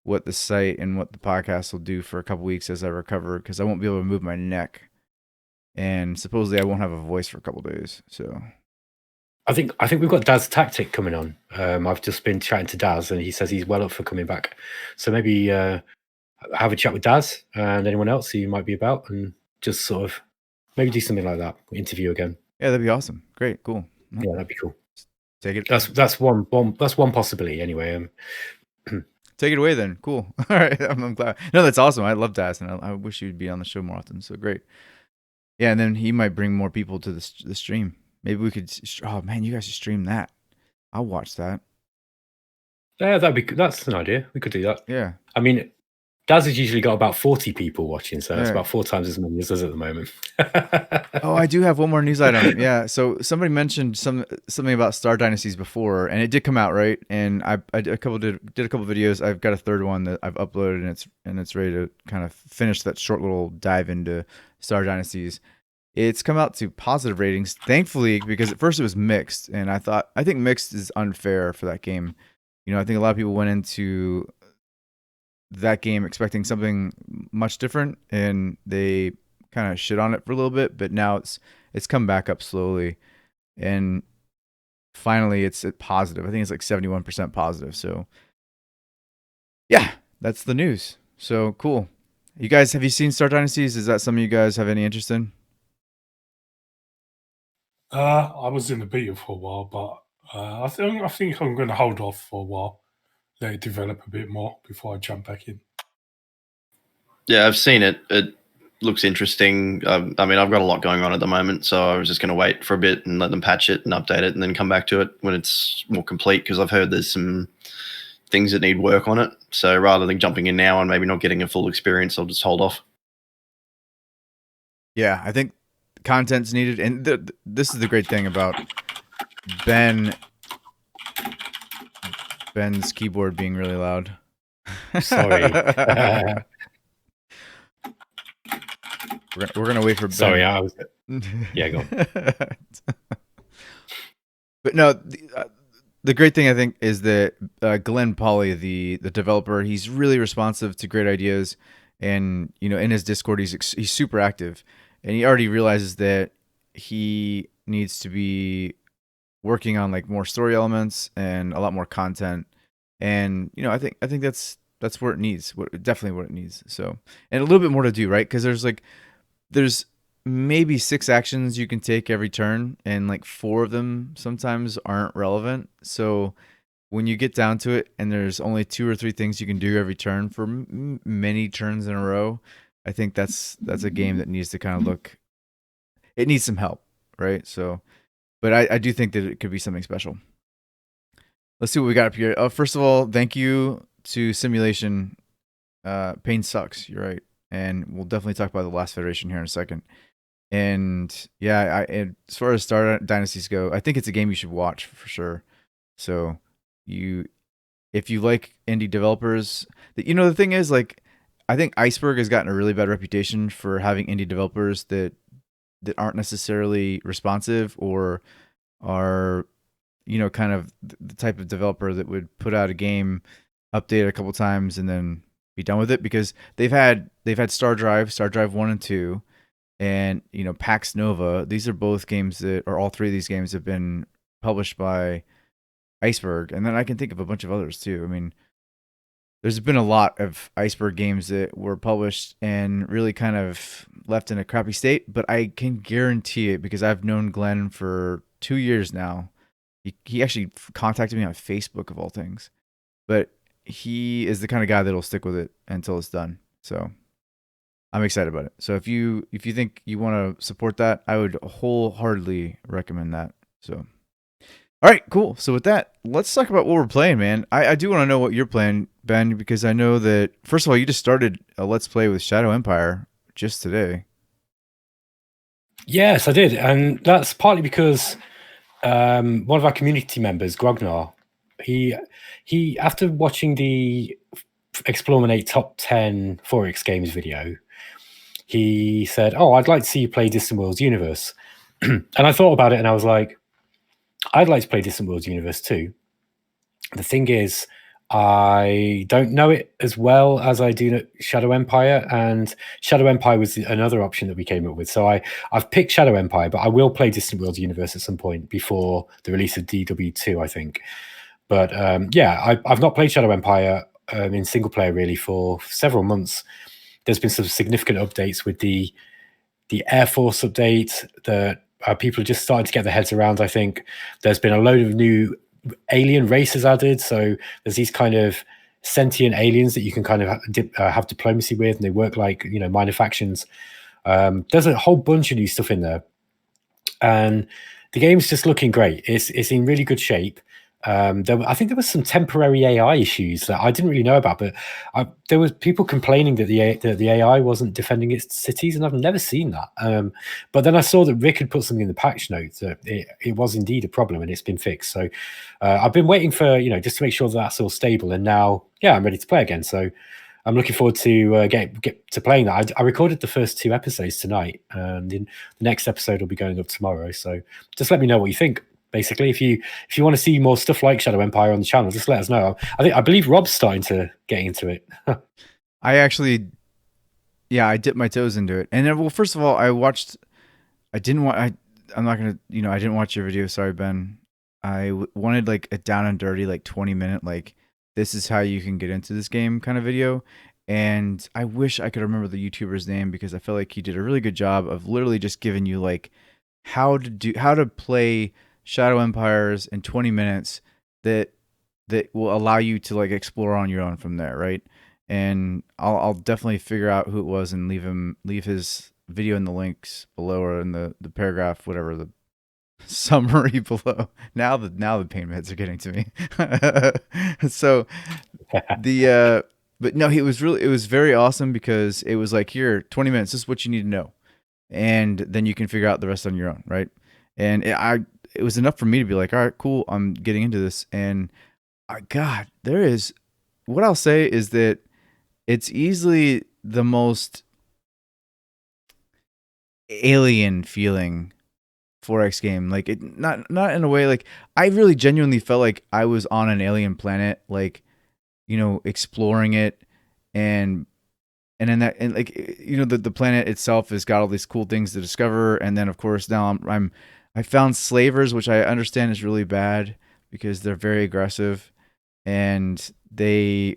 what the site and what the podcast will do for a couple weeks as I recover because I won't be able to move my neck. and supposedly I won't have a voice for a couple days. So I think we've got Daz Tactic coming on. I've just been chatting to Daz, and he says he's well up for coming back. So maybe have a chat with Daz and anyone else who might be about, and just sort of maybe do something like that. Interview again. yeah, that'd be awesome. Great, cool. Yeah, that'd be cool. Take it. That's one possibility anyway. Take it away then. Cool. All right, I'm glad. No, that's awesome. I love Daz, and I wish you'd be on the show more often. So great. Yeah, and then he might bring more people to the stream. Maybe we could. Oh man, you guys should stream that. I'll watch that. Yeah, that's an idea. We could do that. Yeah. I mean, Daz has usually got about 40 people watching, so it's Yeah. about 4 times as many as us at the moment. Oh, I do have one more news item. Yeah, so somebody mentioned something about Star Dynasties before, and it did come out, right? And I did a couple videos. I've got a third one that I've uploaded, and it's ready to kind of finish that short little dive into Star Dynasties. It's come out to positive ratings, thankfully, because at first it was mixed, and I think mixed is unfair for that game. You know, I think a lot of people went into that game expecting something much different, and they kind of shit on it for a little bit, but now it's come back up slowly, and finally it's at positive. I think it's like 71% positive. So yeah, that's the news. So cool. You guys, have you seen Star Dynasties? Is that something you guys have any interest in? I was in the beta for a while, but I think I'm going to hold off for a while, let it develop a bit more before I jump back in. Yeah, I've seen it. It looks interesting. I mean, I've got a lot going on at the moment, so I was just going to wait for a bit and let them patch it and update it, and then come back to it when it's more complete, because I've heard there's some things that need work on it. So rather than jumping in now and maybe not getting a full experience, I'll just hold off. Yeah, I think content's needed, and this is the great thing about Ben's keyboard being really loud. Sorry. We're gonna wait for Ben. Sorry, I was. Yeah, go on. But no, the great thing I think is that Glenn Pauly, the developer, he's really responsive to great ideas, and you know, in his Discord, he's super active, and he already realizes that he needs to be working on like more story elements and a lot more content, and you know, I think that's where it needs, definitely what it needs. So, and a little bit more to do, right? Because there's maybe 6 actions you can take every turn, and like 4 of them sometimes aren't relevant. So when you get down to it, and there's only 2 or 3 things you can do every turn for many turns in a row, I think that's a game that needs to kind of look. It needs some help, right? So, but I do think that it could be something special. Let's see what we got up here. First of all, thank you to Simulation. Pain sucks. You're right, and we'll definitely talk about the Last Federation here in a second. And yeah, and as far as Star Dynasties go, I think it's a game you should watch for sure. So if you like indie developers, the thing is, like, I think Iceberg has gotten a really bad reputation for having indie developers that aren't necessarily responsive, or are, kind of the type of developer that would put out a game, update it a couple times, and then be done with it, because they've had Star Drive 1 and 2. And Pax Nova, these are both games or all 3 of these games have been published by Iceberg, and then I can think of a bunch of others too. I mean, there's been a lot of Iceberg games that were published and really kind of left in a crappy state, but I can guarantee it, because I've known Glenn for 2 years now. He actually contacted me on Facebook, of all things, but he is the kind of guy that'll stick with it until it's done. So I'm excited about it. So if you think you want to support that, I would wholeheartedly recommend that. So, all right, cool. So with that, let's talk about what we're playing, man. I do want to know what you're playing, Ben, because I know that, first of all, you just started a Let's Play with Shadow Empire just today. Yes, I did, and that's partly because one of our community members, Grognar, he after watching the eXplorminate top 10 4X games video, he said, "Oh, I'd like to see you play Distant Worlds Universe." And I thought about it, and I was like, I'd like to play Distant Worlds Universe too. The thing is, I don't know it as well as I do know Shadow Empire, and Shadow Empire was another option that we came up with. So I've picked Shadow Empire, but I will play Distant Worlds Universe at some point before the release of DW2, I think. But yeah, I've not played Shadow Empire in single player really for several months. There's been some significant updates with the Air Force update that people are just starting to get their heads around. I think there's been a load of new alien races added. So there's these kind of sentient aliens that you can kind of have diplomacy with, and they work like minor factions. There's a whole bunch of new stuff in there, and the game's just looking great. It's in really good shape. I think there was some temporary AI issues that I didn't really know about, but there was people complaining that the AI wasn't defending its cities, and I've never seen that. But then I saw that Rick had put something in the patch notes that it was indeed a problem and it's been fixed. So I've been waiting for just to make sure that that's all stable, and now I'm ready to play again. So I'm looking forward to get to playing that. I recorded the first 2 episodes tonight, and the next episode will be going up tomorrow. So just let me know what you think. Basically, if you want to see more stuff like Shadow Empire on the channel, just let us know. I believe Rob's starting to get into it. I actually, I dipped my toes into it. And then, well, first of all, I'm not gonna, I didn't watch your video. Sorry, Ben. I wanted like a down and dirty, like 20-minute, like this is how you can get into this game kind of video. And I wish I could remember the YouTuber's name, because I feel like he did a really good job of literally just giving you like how to play Shadow Empires in 20 minutes that will allow you to like explore on your own from there, right? And I'll definitely figure out who it was and leave his video in the links below, or in the paragraph, whatever, the summary below. Now the pain meds are getting to me. So but no, it was very awesome, because it was like, here, 20 minutes, this is what you need to know, and then you can figure out the rest on your own, right? And it was enough for me to be like, all right, cool, I'm getting into this. And God, what I'll say is that it's easily the most alien feeling 4X game. Like, it not in a way, like, I really genuinely felt like I was on an alien planet, like, exploring it, and then like, the planet itself has got all these cool things to discover. And then of course now I found slavers, which I understand is really bad, because they're very aggressive, and they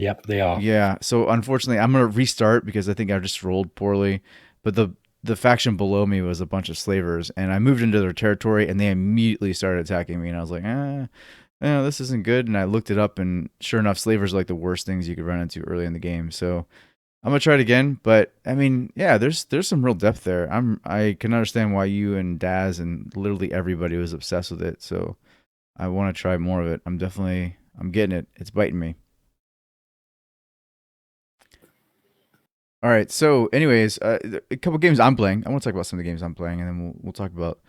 are. Yeah, so unfortunately I'm gonna restart, because I think I just rolled poorly. But the faction below me was a bunch of slavers, and I moved into their territory, and they immediately started attacking me, and I was like, this isn't good. And I looked it up, and sure enough, slavers are like the worst things you could run into early in the game. So I'm gonna try it again. But I mean, yeah, there's some real depth there. I can understand why you and Daz and literally everybody was obsessed with it. So I want to try more of it. I'm getting it. It's biting me. All right. So, anyways, a couple games I'm playing. I want to talk about some of the games I'm playing, and then we'll talk about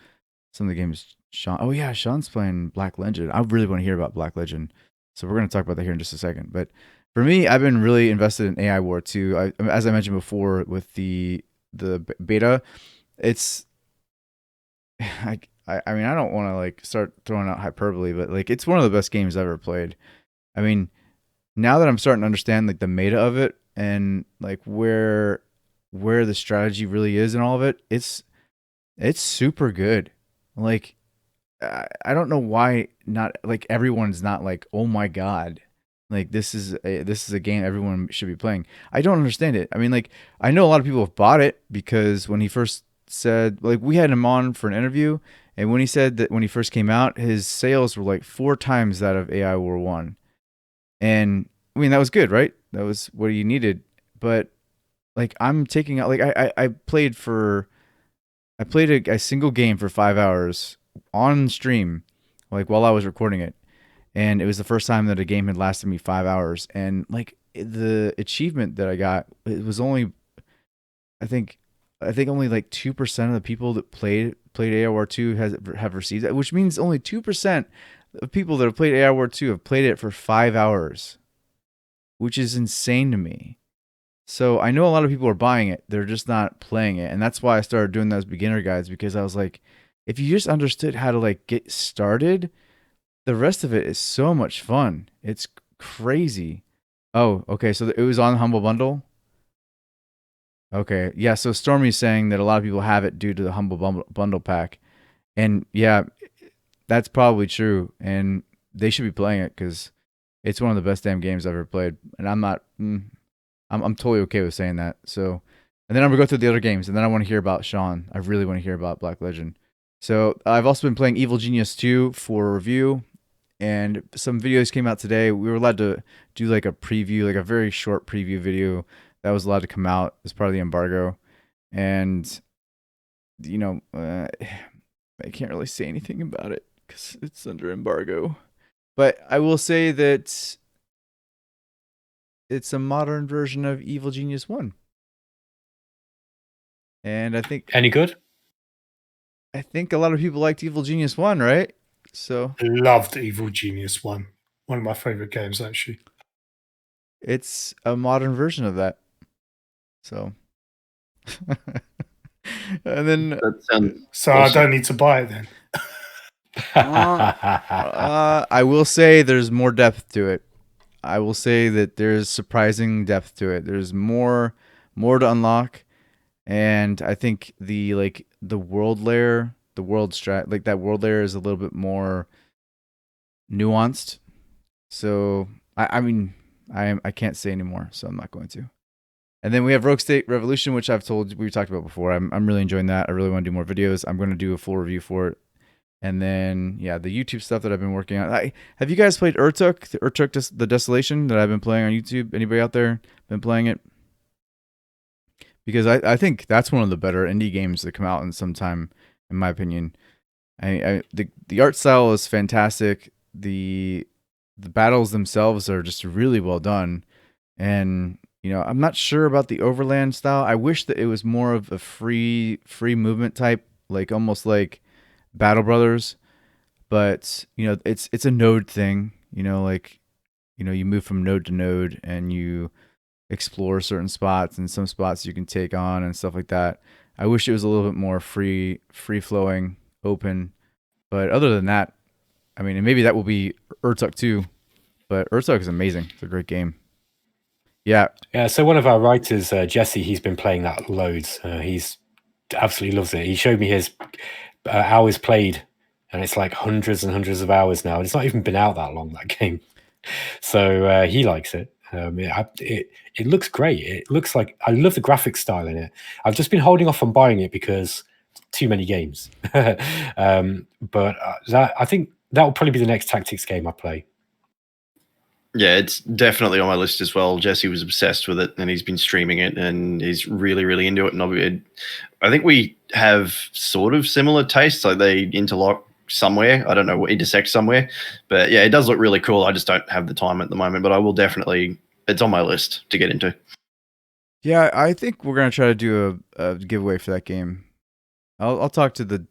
some of the games Sean. Oh yeah, Sean's playing Black Legend. I really want to hear about Black Legend. So we're going to talk about that here in just a second. But for me, I've been really invested in AI War 2. As I mentioned before, with the beta, it's I mean, I don't want to like start throwing out hyperbole, but like, it's one of the best games I've ever played. I mean, now that I'm starting to understand like the meta of it, and like where the strategy really is and all of it, it's super good. Like, I don't know why not like everyone's not like, oh my god, like this is a game everyone should be playing. I don't understand it. I mean, like, I know a lot of people have bought it, because when he first said, like, we had him on for an interview, and when he said that when he first came out, his sales were like 4 times that of AI War 1. And I mean, that was good, right? That was what you needed. But like, I'm taking out, like, I played a single game for 5 hours on stream, like while I was recording it. And it was the first time that a game had lasted me 5 hours. And like, the achievement that I got, it was only, I think only like 2% of the people that played AOR 2 have received it, which means only 2% of people that have played AOR 2 have played it for 5 hours, which is insane to me. So I know a lot of people are buying it, they're just not playing it. And that's why I started doing those beginner guides, because I was like, if you just understood how to like get started, the rest of it is so much fun. It's crazy. Oh, okay. So it was on Humble Bundle. Okay, yeah. So Stormy's saying that a lot of people have it due to the Humble Bundle pack, and yeah, that's probably true. And they should be playing it because it's one of the best damn games I've ever played. And I'm not. I'm totally okay with saying that. So, and then I'm gonna go through the other games, and then I want to hear about Sean. I really want to hear about Black Legend. So I've also been playing Evil Genius 2 for review, and some videos came out today. We were allowed to do like a preview, like a very short preview video that was allowed to come out as part of the embargo. And you know, I can't really say anything about it because it's under embargo. But I will say that it's a modern version of Evil Genius 1. And I think Any good? a lot of people liked Evil Genius 1, right? So Loved Evil Genius 1. One of my favorite games, actually. it's a modern version of that. So and then That sounds So awesome. I don't need to buy it then. I will say there's more depth to it. I will say that there's surprising depth to it. There's more to unlock, and I think the world layer, the world that world layer is a little bit more nuanced. So I mean I can't say anymore, so I'm not going to. And then we have Rogue State Revolution, which I've told we talked about before. I'm really enjoying that. I really want to do more videos. I'm going to do a full review for it. And then, yeah, the YouTube stuff that I've been working on. Have you guys played Urtuk the Desolation that I've been playing on YouTube? Anybody out there been playing it? Because I think that's one of the better indie games that come out in some time, in my opinion. The art style is fantastic. The battles themselves are just really well done. And, you know, I'm not sure about the overland style. I wish that it was more of a free movement type, like almost like Battle Brothers, but you know it's a node thing. You know, like you move from node to node and you explore certain spots, and some spots you can take on and stuff like that. I wish it was a little bit more free flowing, open. But other than that, I mean, and maybe that will be Urtuk too. But Urtuk is amazing. It's a great game. Yeah. Yeah. So one of our writers, Jesse, he's been playing that loads. He's absolutely loves it. He showed me his hours played, and it's like hundreds and hundreds of hours now. And it's not even been out that long, that game. So he likes it. It looks great. It looks like, I love the graphic style in it. I've just been holding off on buying it because too many games. But I think that will probably be the next tactics game I play. Yeah, it's definitely on my list as well. Jesse was obsessed with it, and he's been streaming it, and he's really, really into it. And I think we have sort of similar tastes. Like they interlock somewhere. I don't know, intersect somewhere. But yeah, it does look really cool. I just don't have the time at the moment. But I will definitely. It's on my list to get into. Yeah, I think we're gonna try to do a giveaway for that game. I'll talk to the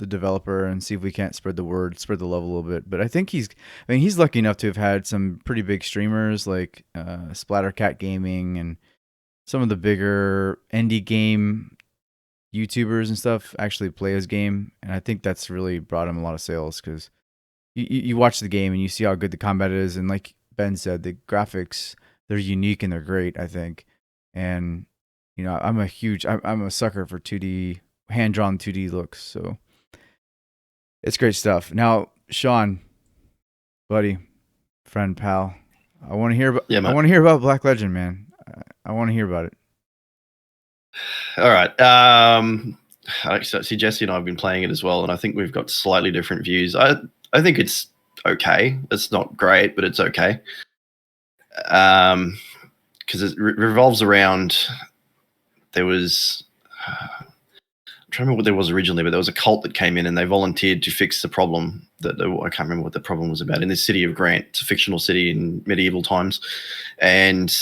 developer and see if we can't spread the word, spread the love a little bit. But I think he's lucky enough to have had some pretty big streamers like Splattercat Gaming and some of the bigger indie game YouTubers and stuff actually play his game, and I think that's really brought him a lot of sales because you watch the game and you see how good the combat is, and like Ben said, the graphics, they're unique and they're great, I think. And you know, I'm a sucker for 2D hand-drawn 2D looks, so it's great stuff. Now, Sean, buddy, friend, pal, I want to hear about. Yeah, I want to hear about Black Legend, man. I want to hear about it. All right. So see, Jesse and I have been playing it as well, and I think we've got slightly different views. I think it's okay. It's not great, but it's okay. Because it revolves around. There was. I'm trying to remember what there was originally, but there was a cult that came in and they volunteered to fix the problem I can't remember what the problem was about in this city of Grant. It's a fictional city in medieval times. And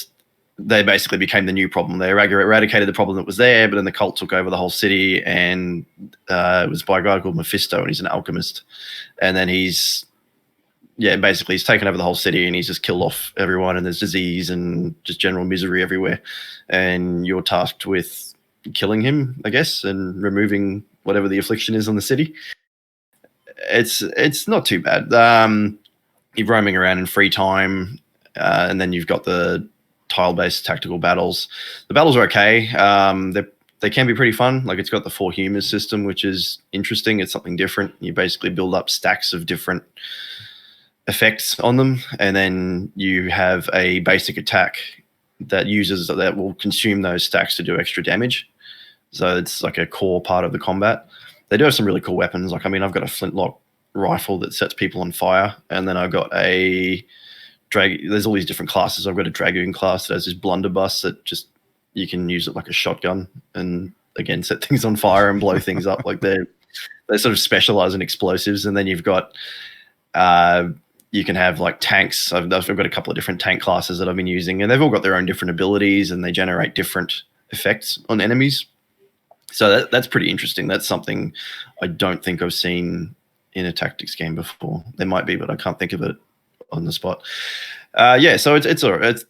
they basically became the new problem. They eradicated the problem that was there, but then the cult took over the whole city, and it was by a guy called Mephisto, and he's an alchemist. And then basically he's taken over the whole city and he's just killed off everyone, and there's disease and just general misery everywhere. And you're tasked with killing him, I guess, and removing whatever the affliction is on the city. It's not too bad. you're roaming around in free time, and then you've got the tile-based tactical battles. The battles are okay. They can be pretty fun. Like, it's got the 4 humors system, which is interesting. It's something different. You basically build up stacks of different effects on them, and then you have a basic attack that will consume those stacks to do extra damage. So it's like a core part of the combat. They do have some really cool weapons. Like, I mean, I've got a flintlock rifle that sets people on fire, and then I've got there's all these different classes. I've got a dragoon class that has this blunderbuss that just, you can use it like a shotgun and again set things on fire and blow things up. Like, they sort of specialize in explosives. And then you've got you can have like tanks. I've got a couple of different tank classes that I've been using, and they've all got their own different abilities, and they generate different effects on enemies. So that's pretty interesting. That's something I don't think I've seen in a tactics game before. There might be, but I can't think of it on the spot. So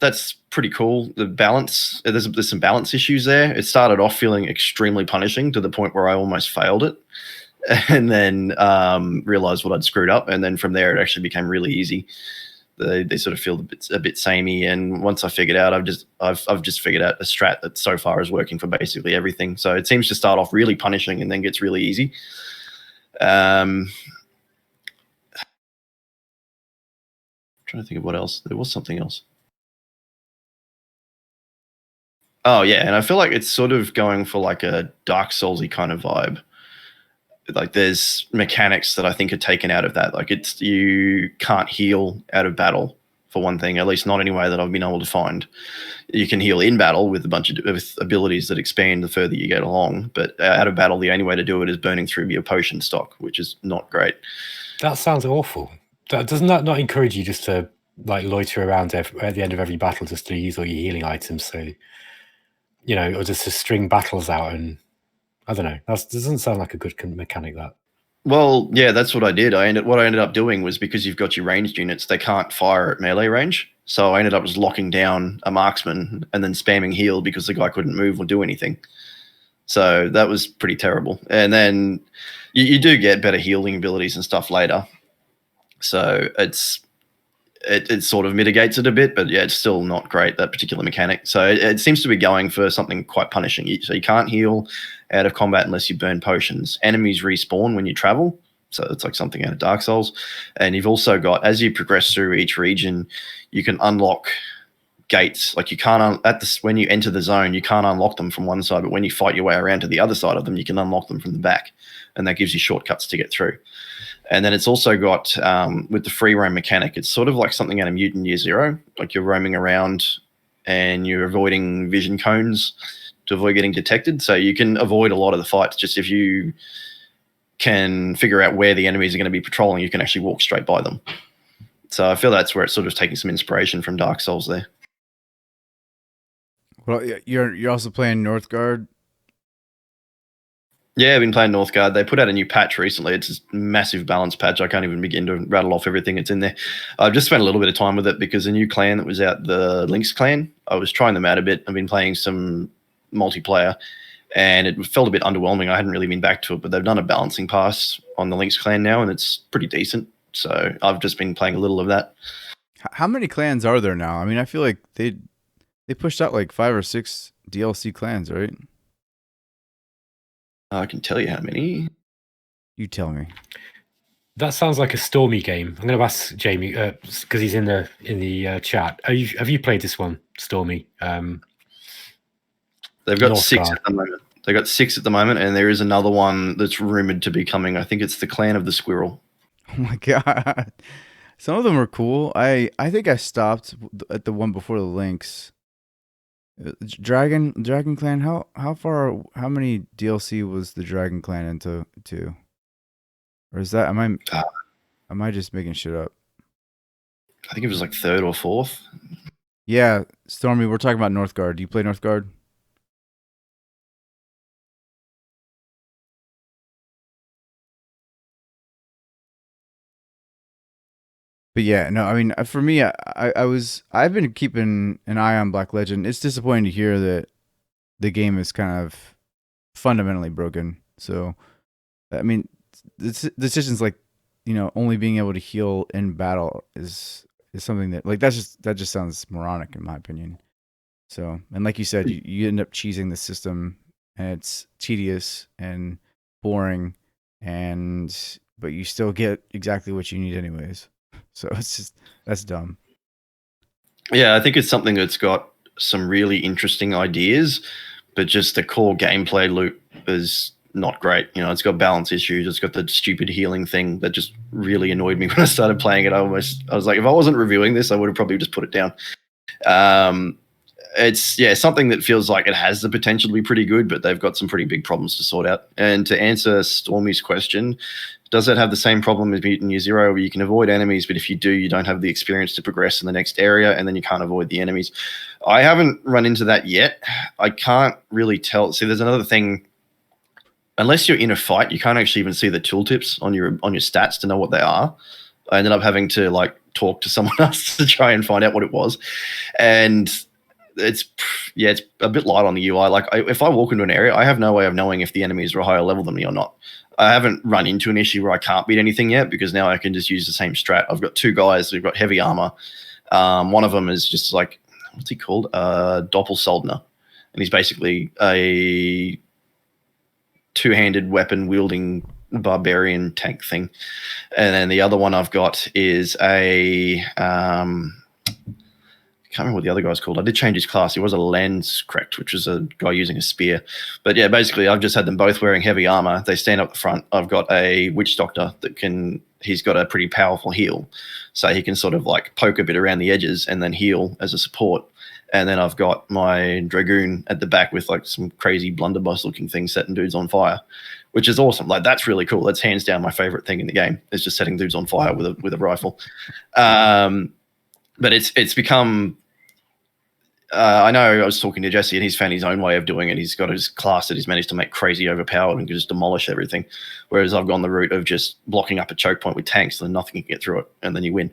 that's pretty cool. The balance, there's some balance issues there. It started off feeling extremely punishing to the point where I almost failed it, and then realized what I'd screwed up, and then from there it actually became really easy. They sort of feel a bit samey, and once I figured out, I've just figured out a strat that so far is working for basically everything. So it seems to start off really punishing and then gets really easy. Trying to think of what else. There was something else. Oh yeah, and I feel like it's sort of going for like a Dark Soulsy kind of vibe. Like, there's mechanics that I think are taken out of that. Like, you can't heal out of battle, for one thing, at least not any way that I've been able to find. You can heal in battle with a bunch of abilities that expand the further you get along, but out of battle, the only way to do it is burning through your potion stock, which is not great. That sounds awful. Doesn't that not encourage you just to like loiter around at the end of every battle just to use all your healing items? So, or just to string battles out, and I don't know. That doesn't sound like a good mechanic, that. Well, yeah, that's what I did. What I ended up doing was, because you've got your ranged units, they can't fire at melee range. So I ended up just locking down a marksman and then spamming heal because the guy couldn't move or do anything. So that was pretty terrible. And then you do get better healing abilities and stuff later. So it sort of mitigates it a bit, but yeah, it's still not great, that particular mechanic. So it seems to be going for something quite punishing. So you can't heal out of combat unless you burn potions. Enemies respawn when you travel, so it's like something out of Dark Souls. And you've also got, as you progress through each region, you can unlock gates. Like, you can't when you enter the zone, you can't unlock them from one side, but when you fight your way around to the other side of them, you can unlock them from the back, and that gives you shortcuts to get through. And then it's also got, with the free roam mechanic, it's sort of like something out of Mutant Year Zero. Like, you're roaming around and you're avoiding vision cones to avoid getting detected. So you can avoid a lot of the fights just if you can figure out where the enemies are going to be patrolling. You can actually walk straight by them. So I feel that's where it's sort of taking some inspiration from Dark Souls there. Well, you're also playing Northgard. Yeah, I've been playing Northgard. They put out a new patch recently. It's a massive balance patch. I can't even begin to rattle off everything that's in there. I've just spent a little bit of time with it because a new clan that was out, the Lynx clan, I was trying them out a bit. I've been playing some multiplayer, and it felt a bit underwhelming. I hadn't really been back to it, but they've done a balancing pass on the Lynx clan now, and it's pretty decent. So I've just been playing a little of that. How many clans are there now? I mean, I feel like they pushed out like 5 or 6 DLC clans, right? I can tell you how many. You tell me. That sounds like a Stormy game. I'm going to ask Jamie because he's in the chat. Have you played this one, Stormy? They've got 6 at the moment. They've got 6 at the moment, and there is another one that's rumored to be coming. I think it's the Clan of the Squirrel. Oh my god! Some of them are cool. I think I stopped at the one before the Lynx. Dragon Clan. How many DLC was the Dragon Clan into? Or is that am I just making shit up? I think it was like 3rd or 4th. Yeah, Stormy, we're talking about Northgard. Do you play Northgard? But yeah, no, I mean, for me, I've been keeping an eye on Black Legend. It's disappointing to hear that the game is kind of fundamentally broken. So, I mean, decisions like only being able to heal in battle is something that that just sounds moronic in my opinion. So, and like you said, you end up cheesing the system, and it's tedious and boring, but you still get exactly what you need anyways. So that's dumb. Yeah, I think it's something that's got some really interesting ideas, but just the core gameplay loop is not great. It's got balance issues. It's got the stupid healing thing that just really annoyed me when I started playing it. I was like, if I wasn't reviewing this, I would have probably just put it down. It's something that feels like it has the potential to be pretty good, but they've got some pretty big problems to sort out. And to answer Stormy's question, does it have the same problem as Mutant Year Zero, where you can avoid enemies, but if you do, you don't have the experience to progress in the next area, and then you can't avoid the enemies? I haven't run into that yet. I can't really tell. See, there's another thing. Unless you're in a fight, you can't actually even see the tooltips on your stats to know what they are. I ended up having to talk to someone else to try and find out what it was, and it's a bit light on the UI. If I walk into an area, I have no way of knowing if the enemies are a higher level than me or not. I haven't run into an issue where I can't beat anything yet, because now I can just use the same strat. I've got two guys who've got heavy armor. One of them is just what's he called? Doppelsoldner. And he's basically a two-handed weapon wielding barbarian tank thing. And then the other one I've got is a I can't remember what the other guy's called. I did change his class. He was a Landsknecht, which is a guy using a spear. But yeah, basically I've just had them both wearing heavy armor. They stand up the front. I've got a witch doctor he's got a pretty powerful heal. So he can sort of poke a bit around the edges and then heal as a support. And then I've got my dragoon at the back with some crazy blunderbuss looking thing setting dudes on fire, which is awesome. That's really cool. That's hands down my favorite thing in the game, is just setting dudes on fire with a rifle. But it's become, I know I was talking to Jesse and he's found his own way of doing it. He's got his class that he's managed to make crazy overpowered and can just demolish everything. Whereas I've gone the route of just blocking up a choke point with tanks and nothing can get through it, and then you win.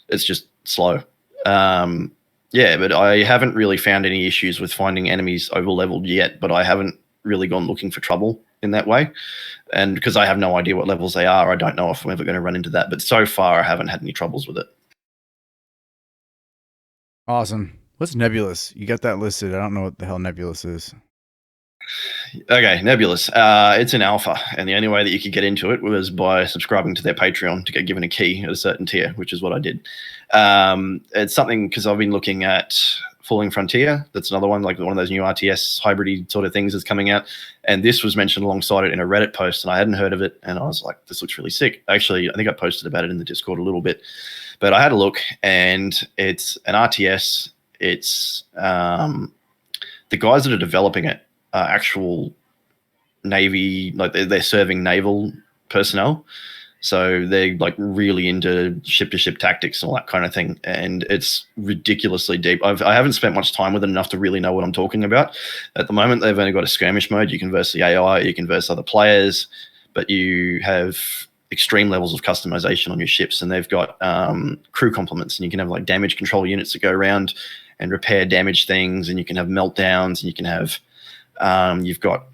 It's just slow. But I haven't really found any issues with finding enemies over-leveled yet, but I haven't really gone looking for trouble in that way. And because I have no idea what levels they are, I don't know if I'm ever going to run into that. But so far, I haven't had any troubles with it. Awesome. What's Nebulous? You got that listed. I don't know what the hell Nebulous is. Okay, Nebulous. It's an alpha, and the only way that you could get into it was by subscribing to their Patreon to get given a key at a certain tier, which is what I did. It's something because I've been looking at Falling Frontier. That's another one, one of those new RTS hybridy sort of things that's coming out. And this was mentioned alongside it in a Reddit post, and I hadn't heard of it. And I was like, this looks really sick. Actually, I think I posted about it in the Discord a little bit. But I had a look, and it's an RTS. It's the guys that are developing it are actual Navy, they're serving naval personnel. So they're really into ship-to-ship tactics and all that kind of thing. And it's ridiculously deep. I haven't spent much time with it enough to really know what I'm talking about. At the moment, they've only got a skirmish mode. You can verse the AI, you can verse other players, but you have extreme levels of customization on your ships. And they've got crew complements, and you can have damage control units that go around and repair damaged things. And you can have meltdowns, and you can have, you've got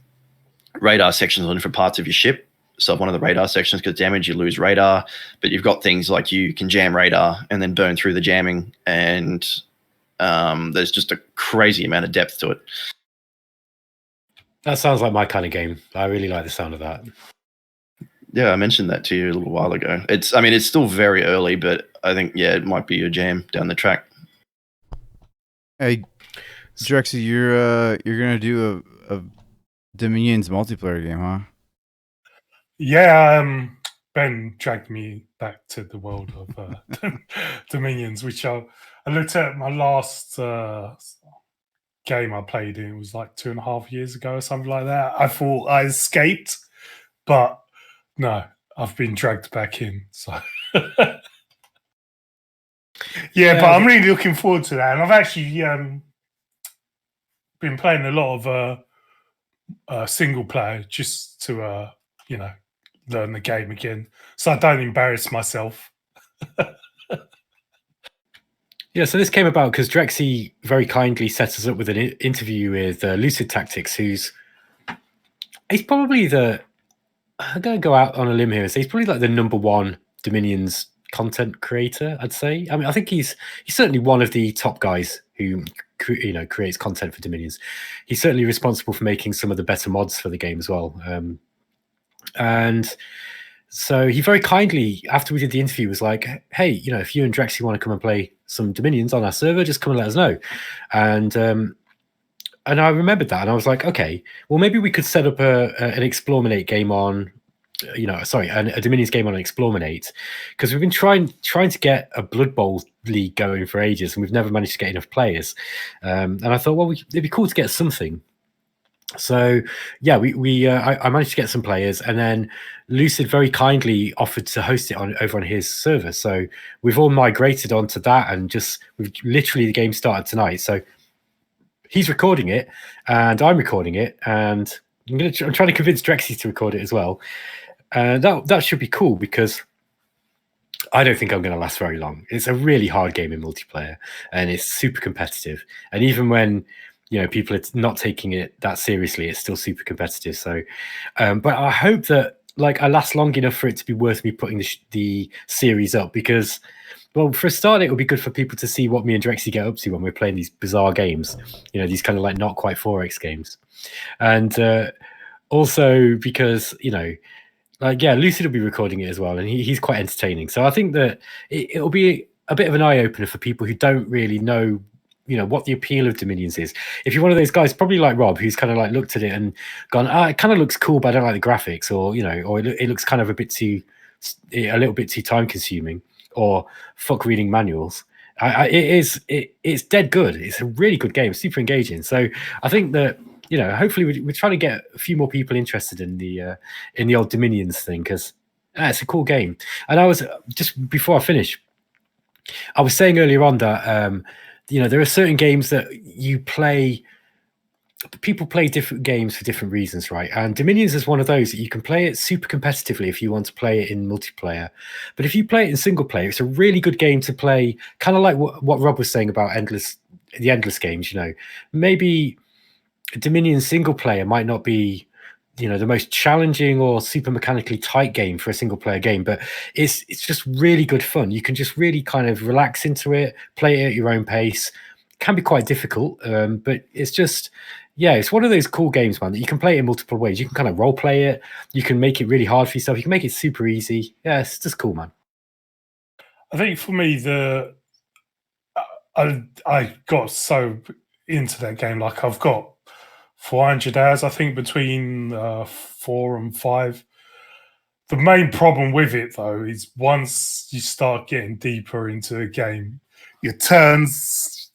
radar sections on different parts of your ship. So if one of the radar sections gets damaged, you lose radar. But you've got things like you can jam radar and then burn through the jamming. And there's just a crazy amount of depth to it. That sounds like my kind of game. I really like the sound of that. Yeah, I mentioned that to you a little while ago. It's still very early, but I think, it might be a jam down the track. Hey, Drexy, you're gonna do a Dominions multiplayer game, huh? Yeah, Ben dragged me back to the world of Dominions, which I looked at my last game I played in. It was 2.5 years ago or something like that. I thought I escaped, but no, I've been dragged back in. So yeah, but I'm really looking forward to that. And I've actually been playing a lot of single player just to learn the game again, so I don't embarrass myself. Yeah, so this came about because Drexy very kindly set us up with an interview with Lucid Tactics, he's probably I'm going to go out on a limb here and say he's probably the number one Dominions content creator, I'd say. I mean, I think he's certainly one of the top guys who creates content for Dominions. He's certainly responsible for making some of the better mods for the game as well. And so he very kindly, after we did the interview, was like, "Hey, if you and Drexy want to come and play some Dominions on our server, just come and let us know." And I remembered that, and I was like, "Okay, well, maybe we could set up an eXplorminate game on." A Dominions game on eXplorminate, because we've been trying to get a Blood Bowl league going for ages, and we've never managed to get enough players. And I thought, well, it'd be cool to get something. So yeah, I managed to get some players, and then Lucid very kindly offered to host it over on his server. So we've all migrated onto that, and the game started tonight. So he's recording it, and I'm recording it, and I'm trying to convince Drexy to record it as well. That should be cool, because I don't think I'm going to last very long. It's a really hard game in multiplayer, and it's super competitive. And even when people are not taking it that seriously, it's still super competitive. So, but I hope that I last long enough for it to be worth me putting the series up, because, well, for a start, it would be good for people to see what me and Drexy get up to when we're playing these bizarre games. These kind of not quite 4X games, and also because Lucid will be recording it as well, and he's quite entertaining. So I think that it'll be a bit of an eye-opener for people who don't really know, what the appeal of Dominions is. If you're one of those guys, probably like Rob, who's kind of looked at it and gone, it kind of looks cool, but I don't like the graphics, or it looks kind of a little bit too time-consuming, or fuck reading manuals. It's dead good. It's a really good game, super engaging. So I think that hopefully we're trying to get a few more people interested in the old Dominions thing, because it's a cool game. And I was, just before I finish, I was saying earlier on that there are certain games that people play different games for different reasons, right? And Dominions is one of those that you can play it super competitively if you want to play it in multiplayer. But if you play it in single player, it's a really good game to play, kind of like what Rob was saying about the endless games. Maybe Dominion single player might not be the most challenging or super mechanically tight game for a single player game, but it's just really good fun. You can just really kind of relax into it, play it at your own pace. It can be quite difficult, but it's just it's one of those cool games, man, that you can play it in multiple ways. You can kind of role play it, you can make it really hard for yourself, you can make it super easy. It's just cool, man. I think for me, I got so into that game. I've got 400 hours, I think, between 4 and 5. The main problem with it, though, is once you start getting deeper into the game, your turns,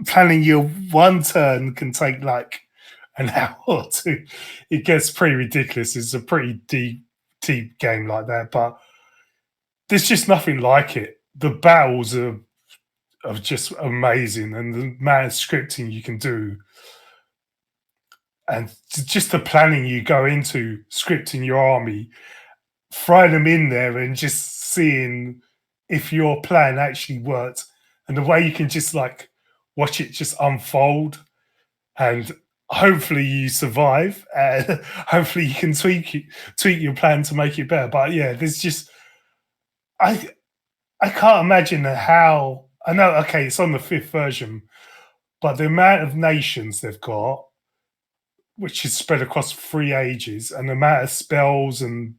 planning your one turn can take an hour or two. It gets pretty ridiculous. It's a pretty deep game like that, but there's just nothing like it. The battles are just amazing, and the amount of scripting you can do, and just the planning you go into scripting your army, throwing them in there and just seeing if your plan actually worked, and the way you can just watch it just unfold, and hopefully you survive, and hopefully you can tweak your plan to make it better. But yeah, there's just I can't imagine how. I know, okay, it's on the 5th version, but the amount of nations they've got, which is spread across 3 ages, and the amount of spells and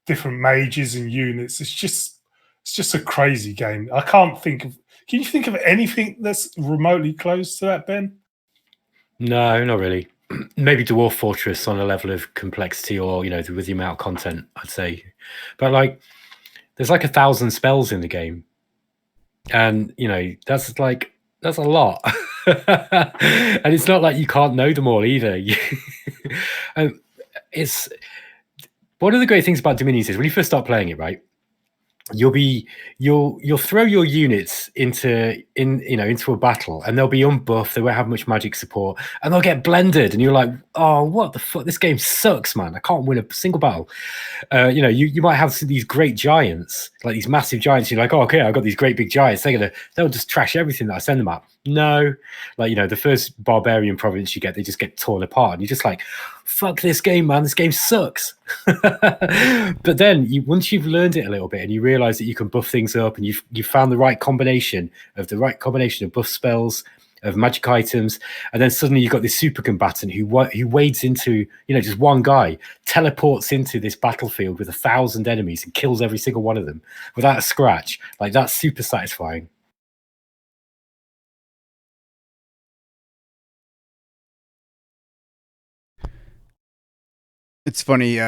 different mages and units, it's just a crazy game. I can't think of. Can you think of anything that's remotely close to that, Ben? No, not really. Maybe Dwarf Fortress on a level of complexity, or with the amount of content, I'd say. But there's 1,000 spells in the game, and that's a lot. And it's not like you can't know them all either. It's one of the great things about Dominions is when you first start playing it, right? You'll throw your units into a battle, and they'll be unbuffed. They won't have much magic support, and they'll get blended. And you're like, oh, what the fuck? This game sucks, man. I can't win a single battle. You might have these great giants, like these massive giants. You're like, oh, okay, I've got these great big giants. They'll just trash everything that I send them at. No, the first barbarian province you get, they just get torn apart, and you're just like, fuck this game, man, this game sucks. But then once you've learned it a little bit and you realize that you can buff things up, and you've found the right combination of buff spells, of magic items, and then suddenly you've got this super combatant who wades into, just one guy, teleports into this battlefield with 1,000 enemies and kills every single one of them without a scratch. Like, that's super satisfying. It's funny,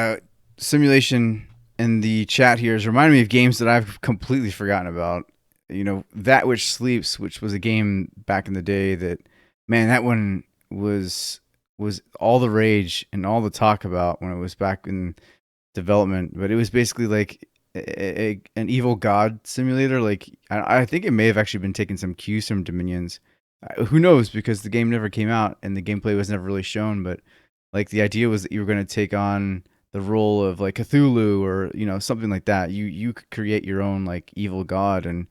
simulation in the chat here is reminding me of games that I've completely forgotten about. That Which Sleeps, which was a game back in the day that, man, that one was all the rage and all the talk about when it was back in development. But it was basically like an evil god simulator. Like, I think it may have actually been taking some cues from Dominions. Who knows? Because the game never came out and the gameplay was never really shown. But like, the idea was that you were going to take on the role of like Cthulhu or something like that. You could create your own like evil god. And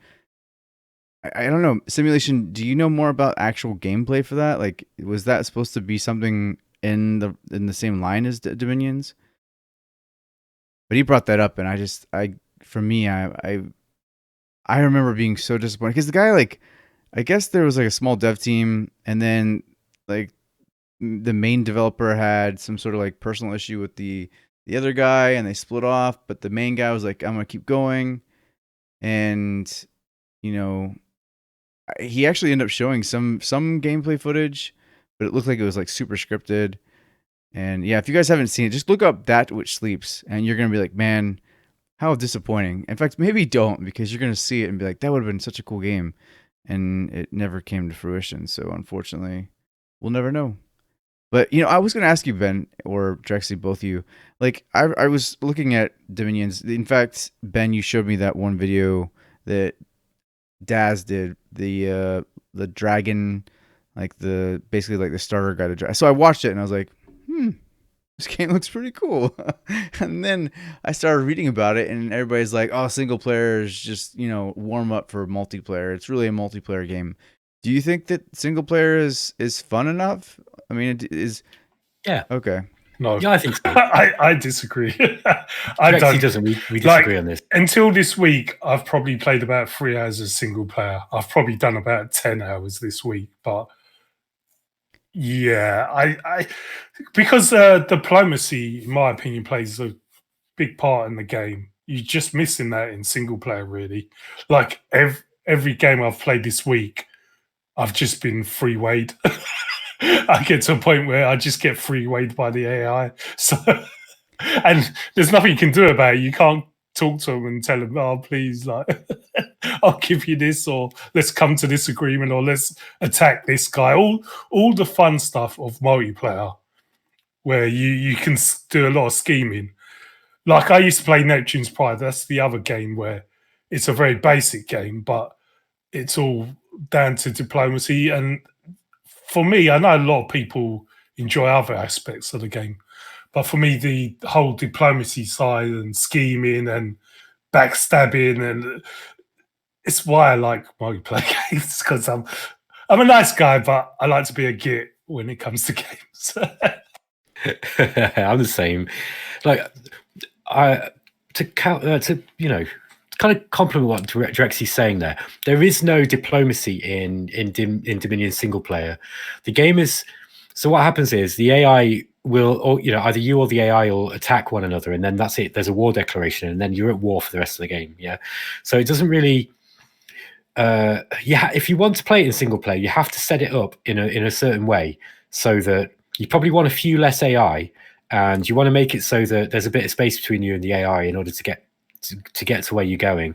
I don't know, simulation. Do you know more about actual gameplay for that? Like, was that supposed to be something in the same line as Dominions? But he brought that up, and I remember being so disappointed because the guy, like, I guess there was like a small dev team, and then like the main developer had some sort of like personal issue with the other guy, and they split off. But the main guy was like, "I'm gonna keep going," and he actually ended up showing some gameplay footage, but it looked like it was like super scripted. And yeah, if you guys haven't seen it, just look up That Which Sleeps, and you're gonna be like, man, how disappointing. In fact, maybe don't, because you're gonna see it and be like, that would have been such a cool game, and it never came to fruition. So unfortunately, we'll never know. But I was gonna ask you, Ben or Drexy, both of you. Like, I was looking at Dominions. In fact, Ben, you showed me that one video that Daz did, the dragon, like basically like the starter guide to dragon. So I watched it and I was like, this game looks pretty cool. And then I started reading about it, and everybody's like, oh, single player is just warm up for multiplayer. It's really a multiplayer game. Do you think that single player is fun enough? I mean, it is. Yeah. Okay. No. Yeah, I think so. I disagree. I don't. Doesn't. We disagree on this. Until this week, I've probably played about 3 hours as single player. I've probably done about 10 hours this week, but yeah, I because diplomacy, in my opinion, plays a big part in the game. You're just missing that in single player, really. Like every game I've played this week, I've just been freewayed. I get to a point where I just get freewayed by the AI. So, and there's nothing you can do about it. You can't talk to them and tell them, "Oh, please, like, I'll give you this," or "Let's come to this agreement," or "Let's attack this guy." All the fun stuff of multiplayer, where you can do a lot of scheming. Like, I used to play Neptune's Pride. That's the other game where it's a very basic game, but it's all down to diplomacy. And for me, I know a lot of people enjoy other aspects of the game, but for me, the whole diplomacy side and scheming and backstabbing, and it's why I like multiplayer games, because I'm a nice guy, but I like to be a git when it comes to games. I'm the same. Like, to kind of compliment what Drexy's saying there. There is no diplomacy in Dominion single player. The game is, so what happens is the AI will, or either you or the AI will attack one another, and then that's it. There's a war declaration, and then you're at war for the rest of the game. Yeah, so it doesn't really. If you want to play it in single player, you have to set it up in a certain way, so that you probably want a few less AI, and you want to make it so that there's a bit of space between you and the AI in order to get to where you're going.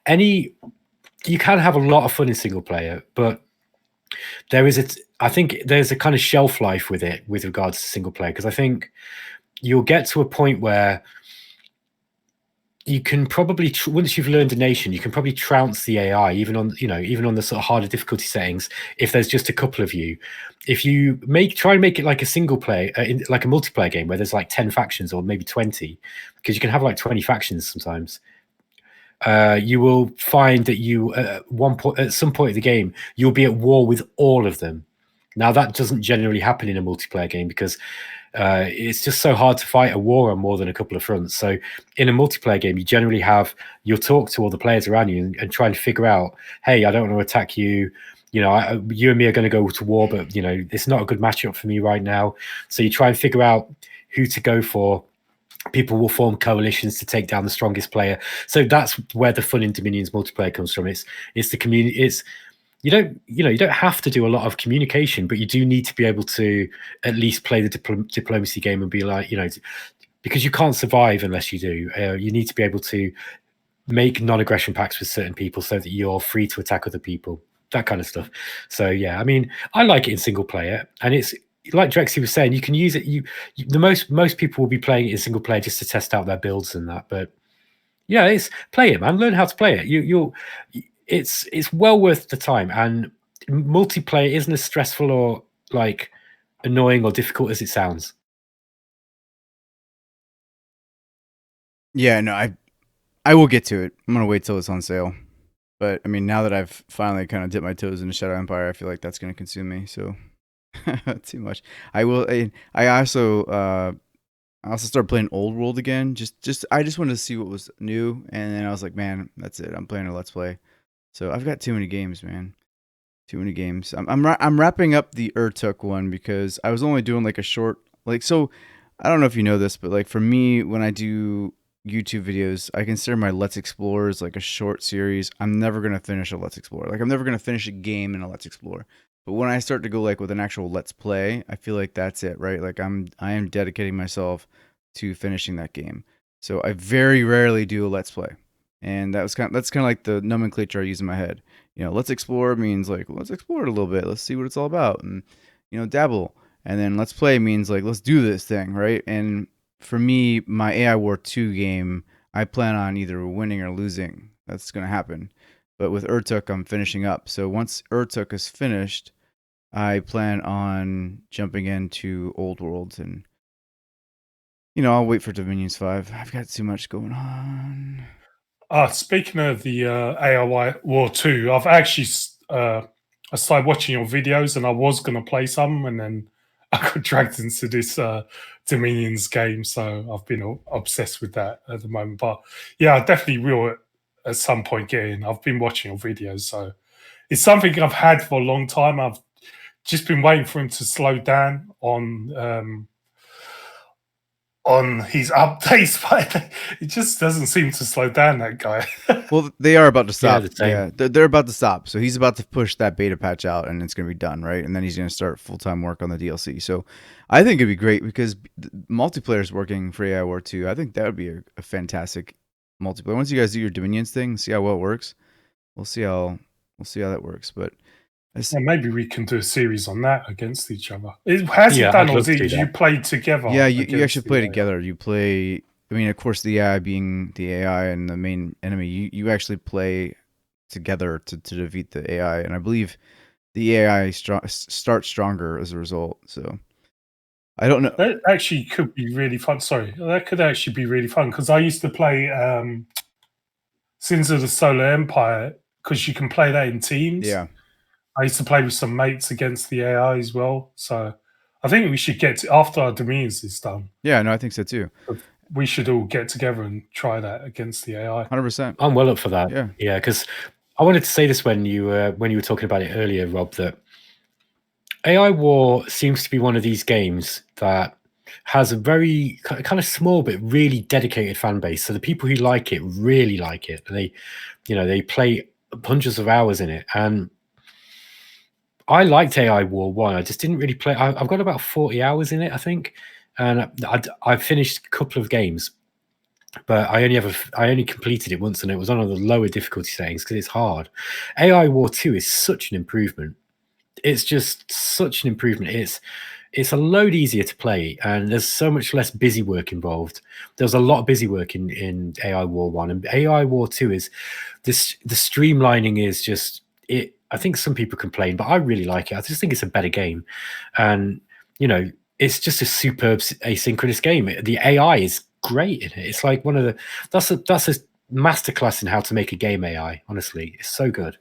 You can have a lot of fun in single player, but I think there's a kind of shelf life with it with regards to single player, because I think you'll get to a point where you can probably, once you've learned a nation, you can probably trounce the AI, even on the sort of harder difficulty settings. If there's just a couple of you, if you try and make it like a single player, like a multiplayer game where there's like 10 factions or maybe 20, because you can have like 20 factions sometimes. You will find that at some point of the game, you'll be at war with all of them. Now, that doesn't generally happen in a multiplayer game, because It's just so hard to fight a war on more than a couple of fronts. So in a multiplayer game, you generally you'll talk to all the players around you and try and figure out, hey, I don't want to attack you. You know, you and me are going to go to war, but, you know, it's not a good matchup for me right now. So you try and figure out who to go for. People will form coalitions to take down the strongest player. So that's where the fun in Dominion's multiplayer comes from. It's the community. You don't have to do a lot of communication, but you do need to be able to at least play the diplomacy game and be like, you know, because you can't survive unless you do. You need to be able to make non-aggression pacts with certain people so that you're free to attack other people, that kind of stuff. So yeah, I mean, I like it in single player, and it's like Drexy was saying, you can use it. Most people will be playing it in single player just to test out their builds and that, but yeah, it's play it, man. Learn how to play it. It's well worth the time, and multiplayer isn't as stressful or like annoying or difficult as it sounds. Yeah, no, I will get to it. I'm gonna wait till it's on sale. But I mean, now that I've finally kind of dipped my toes into Shadow Empire, I feel like that's gonna consume me. So too much. I will. I also started playing Old World again. I just wanted to see what was new, and then I was like, man, that's it. I'm playing a Let's Play. So I've got too many games, man. Too many games. I'm wrapping up the Urtuk one because I was only doing like a short, like, so I don't know if you know this, but like for me, when I do YouTube videos, I consider my Let's Explore as like a short series. I'm never gonna finish a Let's Explore. Like I'm never gonna finish a game in a Let's Explore. But when I start to go like with an actual Let's Play, I feel like that's it, right? Like I am dedicating myself to finishing that game. So I very rarely do a Let's Play. And that's kind of like the nomenclature I use in my head. You know, let's explore means like, let's explore it a little bit. Let's see what it's all about. And, you know, dabble. And then let's play means like, let's do this thing, right? And for me, my AI War 2 game, I plan on either winning or losing. That's going to happen. But with Urtuk, I'm finishing up. So once Urtuk is finished, I plan on jumping into Old World. And, you know, I'll wait for Dominions 5. I've got too much going on. Speaking of the AI War 2, I've actually I started watching your videos, and I was going to play some, and then I got dragged into this Dominions game, so I've been obsessed with that at the moment. But yeah, I definitely will at some point get in. I've been watching your videos, so it's something I've had for a long time. I've just been waiting for him to slow down on his updates, but it just doesn't seem to slow down, that guy. Well, they are about to stop. Yeah, they're about to stop. So he's about to push that beta patch out, and it's going to be done, right? And then he's going to start full-time work on the DLC. So I think it'd be great because multiplayer is working for AI War 2. I think that would be a fantastic multiplayer. Once you guys do your Dominions thing, see how well it works. We'll see how that works. But yeah, maybe we can do a series on that against each other. Has it done, or is it you play together? Yeah, you actually play together. You play. I mean, of course, the AI being the AI and the main enemy, you actually play together to defeat the AI, and I believe the AI starts stronger as a result. So I don't know. That actually could be really fun. Sorry, that could actually be really fun because I used to play Sins of the Solar Empire because you can play that in teams. Yeah. I used to play with some mates against the AI as well. So I think we should after our Dominions is done. Yeah, no, I think so too. We should all get together and try that against the AI. 100%. I'm well up for that. Yeah, because I wanted to say this when you were talking about it earlier, Rob, that AI War seems to be one of these games that has a very kind of small but really dedicated fan base. So the people who like it really like it. They play hundreds of hours in it, and I liked AI War 1. I just didn't really play. I've got about 40 hours in it, I think, and I finished a couple of games, but I only completed it once, and it was on the lower difficulty settings because it's hard. AI War 2 is such an improvement. It's just such an improvement. It's a load easier to play, and there's so much less busy work involved. There's a lot of busy work in AI War 1, and AI War 2 is this. The streamlining is just it. I think some people complain, but I really like it. I just think it's a better game, and it's just a superb asynchronous game. The AI is great in it. It's like that's a masterclass in how to make a game AI. Honestly, it's so good.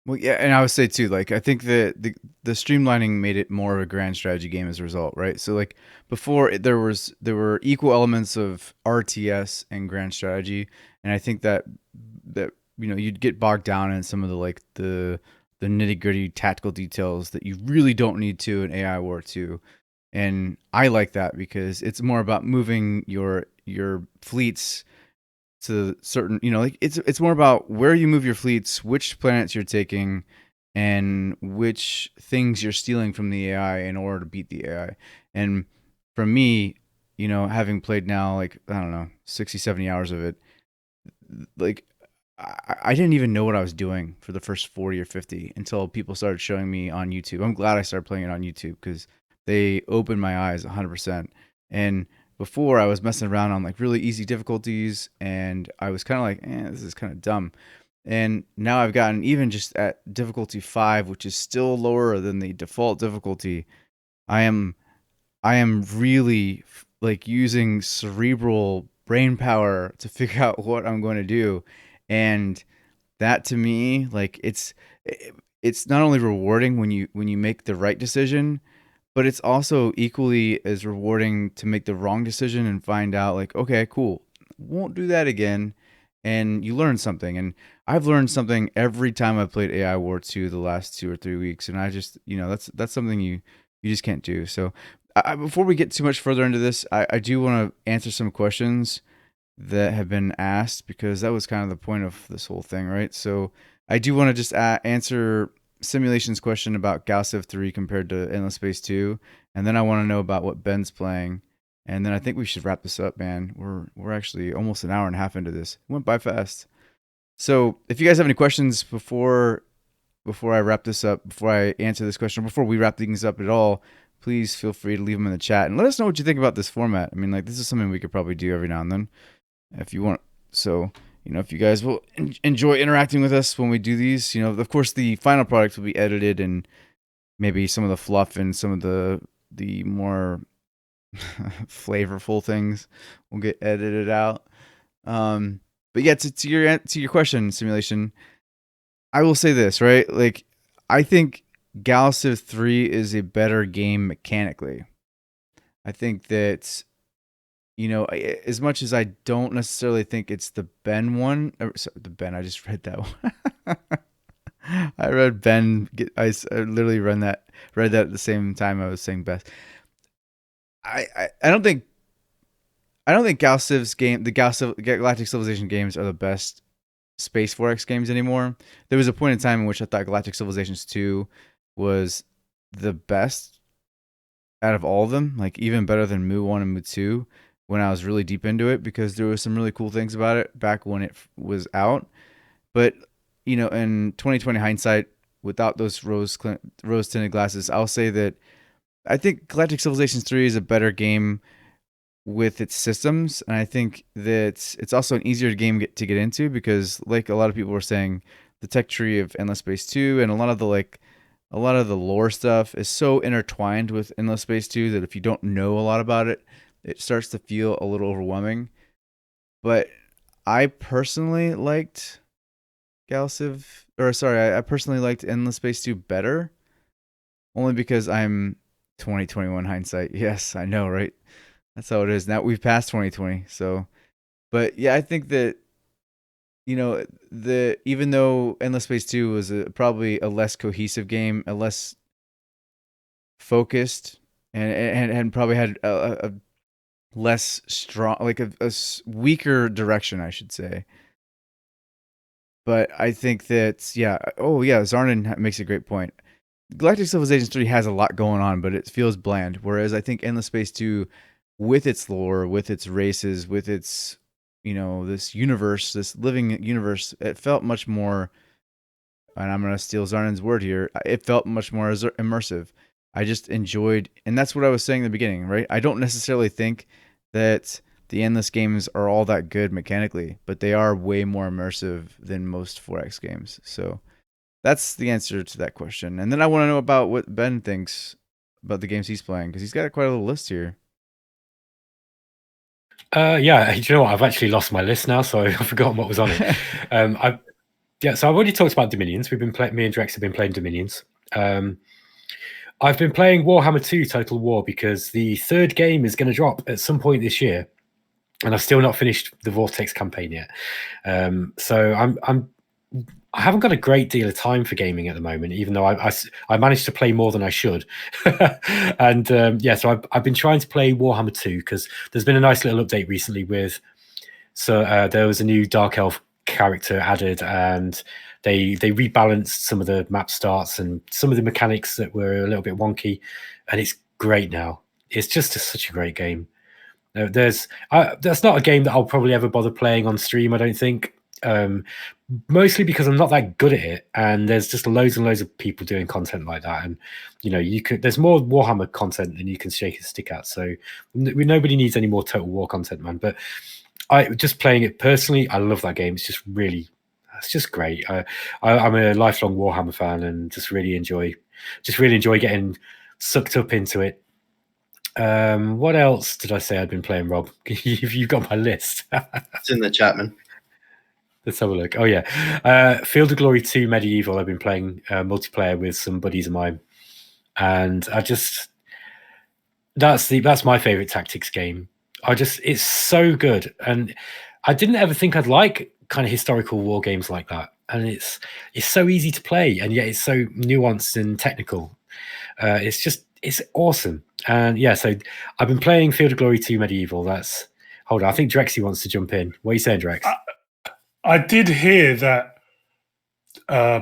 Well, yeah, and I would say too, like I think that the streamlining made it more of a grand strategy game as a result, right? So like before there were equal elements of RTS and grand strategy, and I think that you'd get bogged down in some of the like the nitty gritty tactical details that you really don't need to in AI War 2. And I like that because it's more about moving your fleets to certain, like it's more about where you move your fleets, which planets you're taking, and which things you're stealing from the AI in order to beat the AI. And for me, having played now like I don't know 60, 70 hours of it, like I didn't even know what I was doing for the first 40 or 50 until people started showing me on YouTube. I'm glad I started playing it on YouTube because they opened my eyes 100%. And before I was messing around on like really easy difficulties and I was kind of like, this is kind of dumb. And now I've gotten even just at difficulty 5, which is still lower than the default difficulty. I am I am really like using cerebral brain power to figure out what I'm going to do. And that to me, like it's not only rewarding when you make the right decision, but it's also equally as rewarding to make the wrong decision and find out like, okay, cool, won't do that again. And you learn something. And I've learned something every time I've played AI War 2 the last 2 or 3 weeks. And I just, that's something you just can't do. So before we get too much further into this, I do want to answer some questions that have been asked because that was kind of the point of this whole thing, right? So I do want to just answer Simulation's question about Gal Civ 3 compared to Endless Space 2, and then I want to know about what Ben's playing, and then I think we should wrap this up, man. We're actually almost an hour and a half into this. It went by fast. So if you guys have any questions before I wrap this up, before I answer this question, before we wrap things up at all, please feel free to leave them in the chat and let us know what you think about this format. I mean, like this is something we could probably do every now and then if you want. So, if you guys will enjoy interacting with us when we do these, of course the final product will be edited and maybe some of the fluff and some of the more flavorful things will get edited out. But yeah, to your question, Simulation, I will say this, right? Like, I think Gal Civ 3 is a better game mechanically. I think that, as much as I don't necessarily think it's the Ben one, the Ben, I just read that one. I read Ben. I literally read that at the same time I was saying best. I don't think Gal Civ's the Galactic Civilization games are the best Space 4X games anymore. There was a point in time in which I thought Galactic Civilizations 2 was the best out of all of them, like even better than Mu 1 and Mu 2 when I was really deep into it because there was some really cool things about it back when it was out. But, in 2020 hindsight, without those rose tinted glasses, I'll say that I think Galactic Civilizations 3 is a better game with its systems, and I think that it's also an easier game to get into because, like a lot of people were saying, the tech tree of Endless Space 2 and a lot of the lore stuff is so intertwined with Endless Space 2 that if you don't know a lot about it, it starts to feel a little overwhelming. But I personally liked I personally liked Endless Space 2 better, only because I'm 2021 hindsight. Yes, I know, right? That's how it is. Now we've passed 2020. So, but yeah, I think that even though Endless Space 2 was probably a less cohesive game, a less focused, and probably had a less strong, like a weaker direction, I should say. But I think that, yeah. Oh, yeah. Zarnan makes a great point. Galactic Civilization 3 has a lot going on, but it feels bland. Whereas I think Endless Space 2, with its lore, with its races, with its, this universe, this living universe, it felt much more, and I'm going to steal Zarnan's word here, it felt much more immersive. I just enjoyed, and that's what I was saying in the beginning, right? I don't necessarily think that the Endless games are all that good mechanically, but they are way more immersive than most 4X games. So that's the answer to that question. And then I want to know about what Ben thinks about the games he's playing because he's got quite a little list here. Yeah, do you know what? I've actually lost my list now, so I've forgotten what was on it. Yeah, so I've already talked about Dominions. We've been me and Drex have been playing Dominions. I've been playing Warhammer 2 Total War because the third game is going to drop at some point this year, and I've still not finished the Vortex campaign yet. So I haven't got a great deal of time for gaming at the moment, even though I managed to play more than I should. And so I've been trying to play Warhammer 2 because there's been a nice little update recently with. So there was a new Dark Elf character added, and they rebalanced some of the map starts and some of the mechanics that were a little bit wonky, and it's great now. It's just such a great game. That's not a game that I'll probably ever bother playing on stream, I don't think. Mostly because I'm not that good at it, and there's just loads and loads of people doing content like that, and there's more Warhammer content than you can shake a stick at. So nobody needs any more Total War content, man. But I just playing it personally, I love that game. It's just great. I'm a lifelong Warhammer fan, and just really enjoy getting sucked up into it. What else did I say I'd been playing, Rob? You've got my list. It's in the chat, man. Let's have a look. Oh yeah, Field of Glory 2 Medieval. I've been playing multiplayer with some buddies of mine, and that's my favorite tactics game. It's so good, and I didn't ever think I'd like kind of historical war games like that. And it's so easy to play, and yet it's so nuanced and technical. It's awesome. And yeah, so I've been playing Field of Glory 2 Medieval. Hold on, I think Drexy wants to jump in. What are you saying, Drex? I did hear that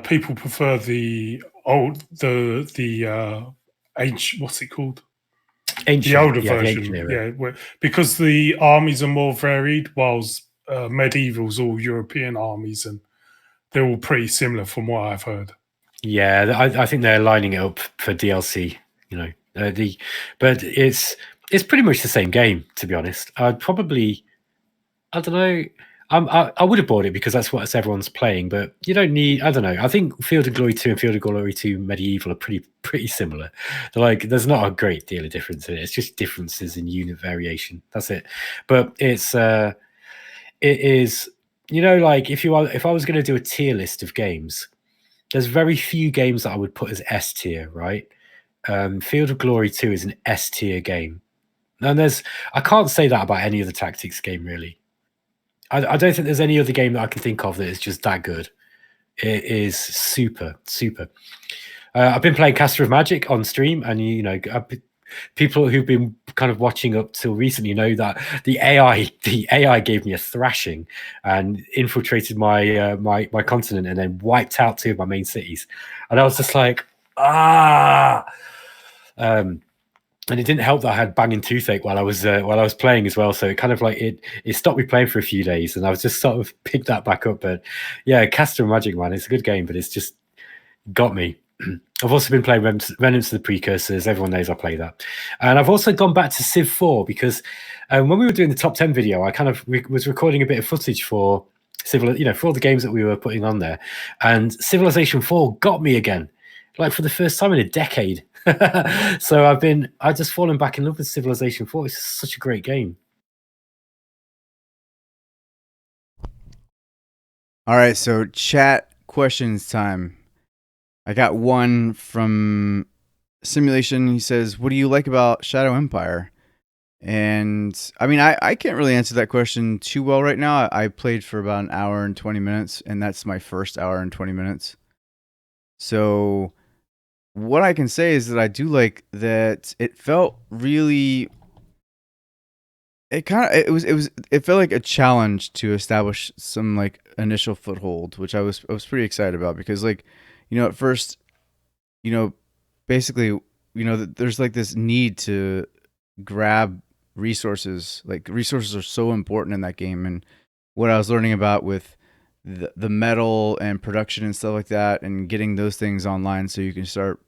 people prefer the ancient, what's it called? Ancient, the older version, because the armies are more varied, whilst medieval's all European armies, and they're all pretty similar from what I've heard. Yeah, I think they're lining it up for DLC. But it's pretty much the same game, to be honest. I don't know. I would have bought it because that's what everyone's playing, but you don't need. I don't know. I think Field of Glory 2 and Field of Glory 2 Medieval are pretty similar. There's not a great deal of difference in it. It's just differences in unit variation. That's it. But it is. If I was going to do a tier list of games, there's very few games that I would put as S tier, right? Field of Glory 2 is an S tier game, and I can't say that about any other tactics game really. I don't think there's any other game that I can think of that is just that good. It is super, super. I've been playing Caster of Magic on stream, and people who've been kind of watching up till recently know that the AI gave me a thrashing and infiltrated my my continent and then wiped out 2 of my main cities, and I was just like, and it didn't help that I had banging toothache while I was playing as well. So it kind of like it stopped me playing for a few days, and I was just sort of picked that back up. But yeah, Caster of Magic, man, it's a good game, but it's just got me. I've also been playing Remnants of the Precursors. Everyone knows I play that, and I've also gone back to Civ 4 because when we were doing the top 10 video, I kind of was recording a bit of footage for for all the games that we were putting on there, and Civilization 4 got me again, like for the first time in a decade. So I've just fallen back in love with Civilization 4. It's such a great game. All right, so chat questions time. I got one from Simulation. He says, "What do you like about Shadow Empire?" And I mean, I can't really answer that question too well right now. I played for about an hour and 20 minutes, and that's my first hour and 20 minutes. So what I can say is that I do like that it felt really. It felt like a challenge to establish some like initial foothold, which I was pretty excited about because at first, basically, there's like this need to grab resources. Like resources are so important in that game, and what I was learning about with the metal and production and stuff like that, and getting those things online so you can start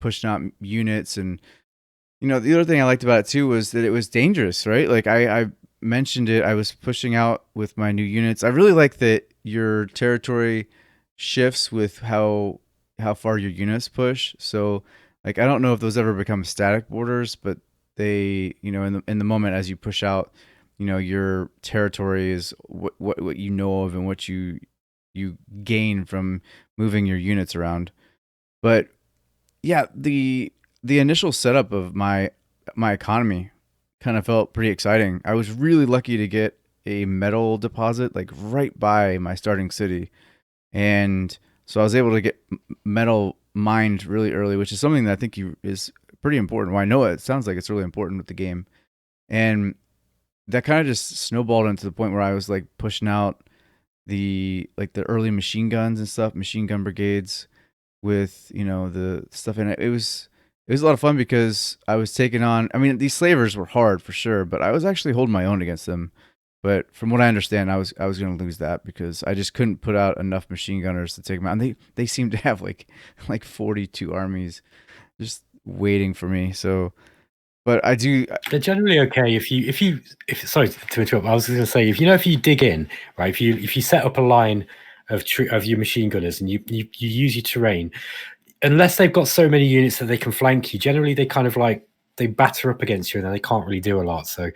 pushing out units. And the other thing I liked about it too was that it was dangerous, right? Like I mentioned it, I was pushing out with my new units. I really like that your territory shifts with how far your units push. So like I don't know if those ever become static borders, but they, in the moment as you push out, your territory is what you know of and what you you gain from moving your units around. But yeah, the initial setup of my economy kind of felt pretty exciting. I was really lucky to get a metal deposit like right by my starting city, and so I was able to get metal mined really early, which is something that I think is pretty important. Well, I know it sounds like it's really important with the game, and that kind of just snowballed into the point where I was like pushing out the early machine guns and stuff, machine gun brigades with the stuff in it. It was a lot of fun because I was taking on. I mean, these slavers were hard for sure, but I was actually holding my own against them. But from what I understand, I was going to lose that because I just couldn't put out enough machine gunners to take them out. And they seemed to have like 42 armies just waiting for me. So, but I do. They're generally okay if you sorry to interrupt. I was going to say if you dig in, right? If you set up a line of your machine gunners and you use your terrain, unless they've got so many units that they can flank you, generally they kind of like they batter up against you and then they can't really do a lot. So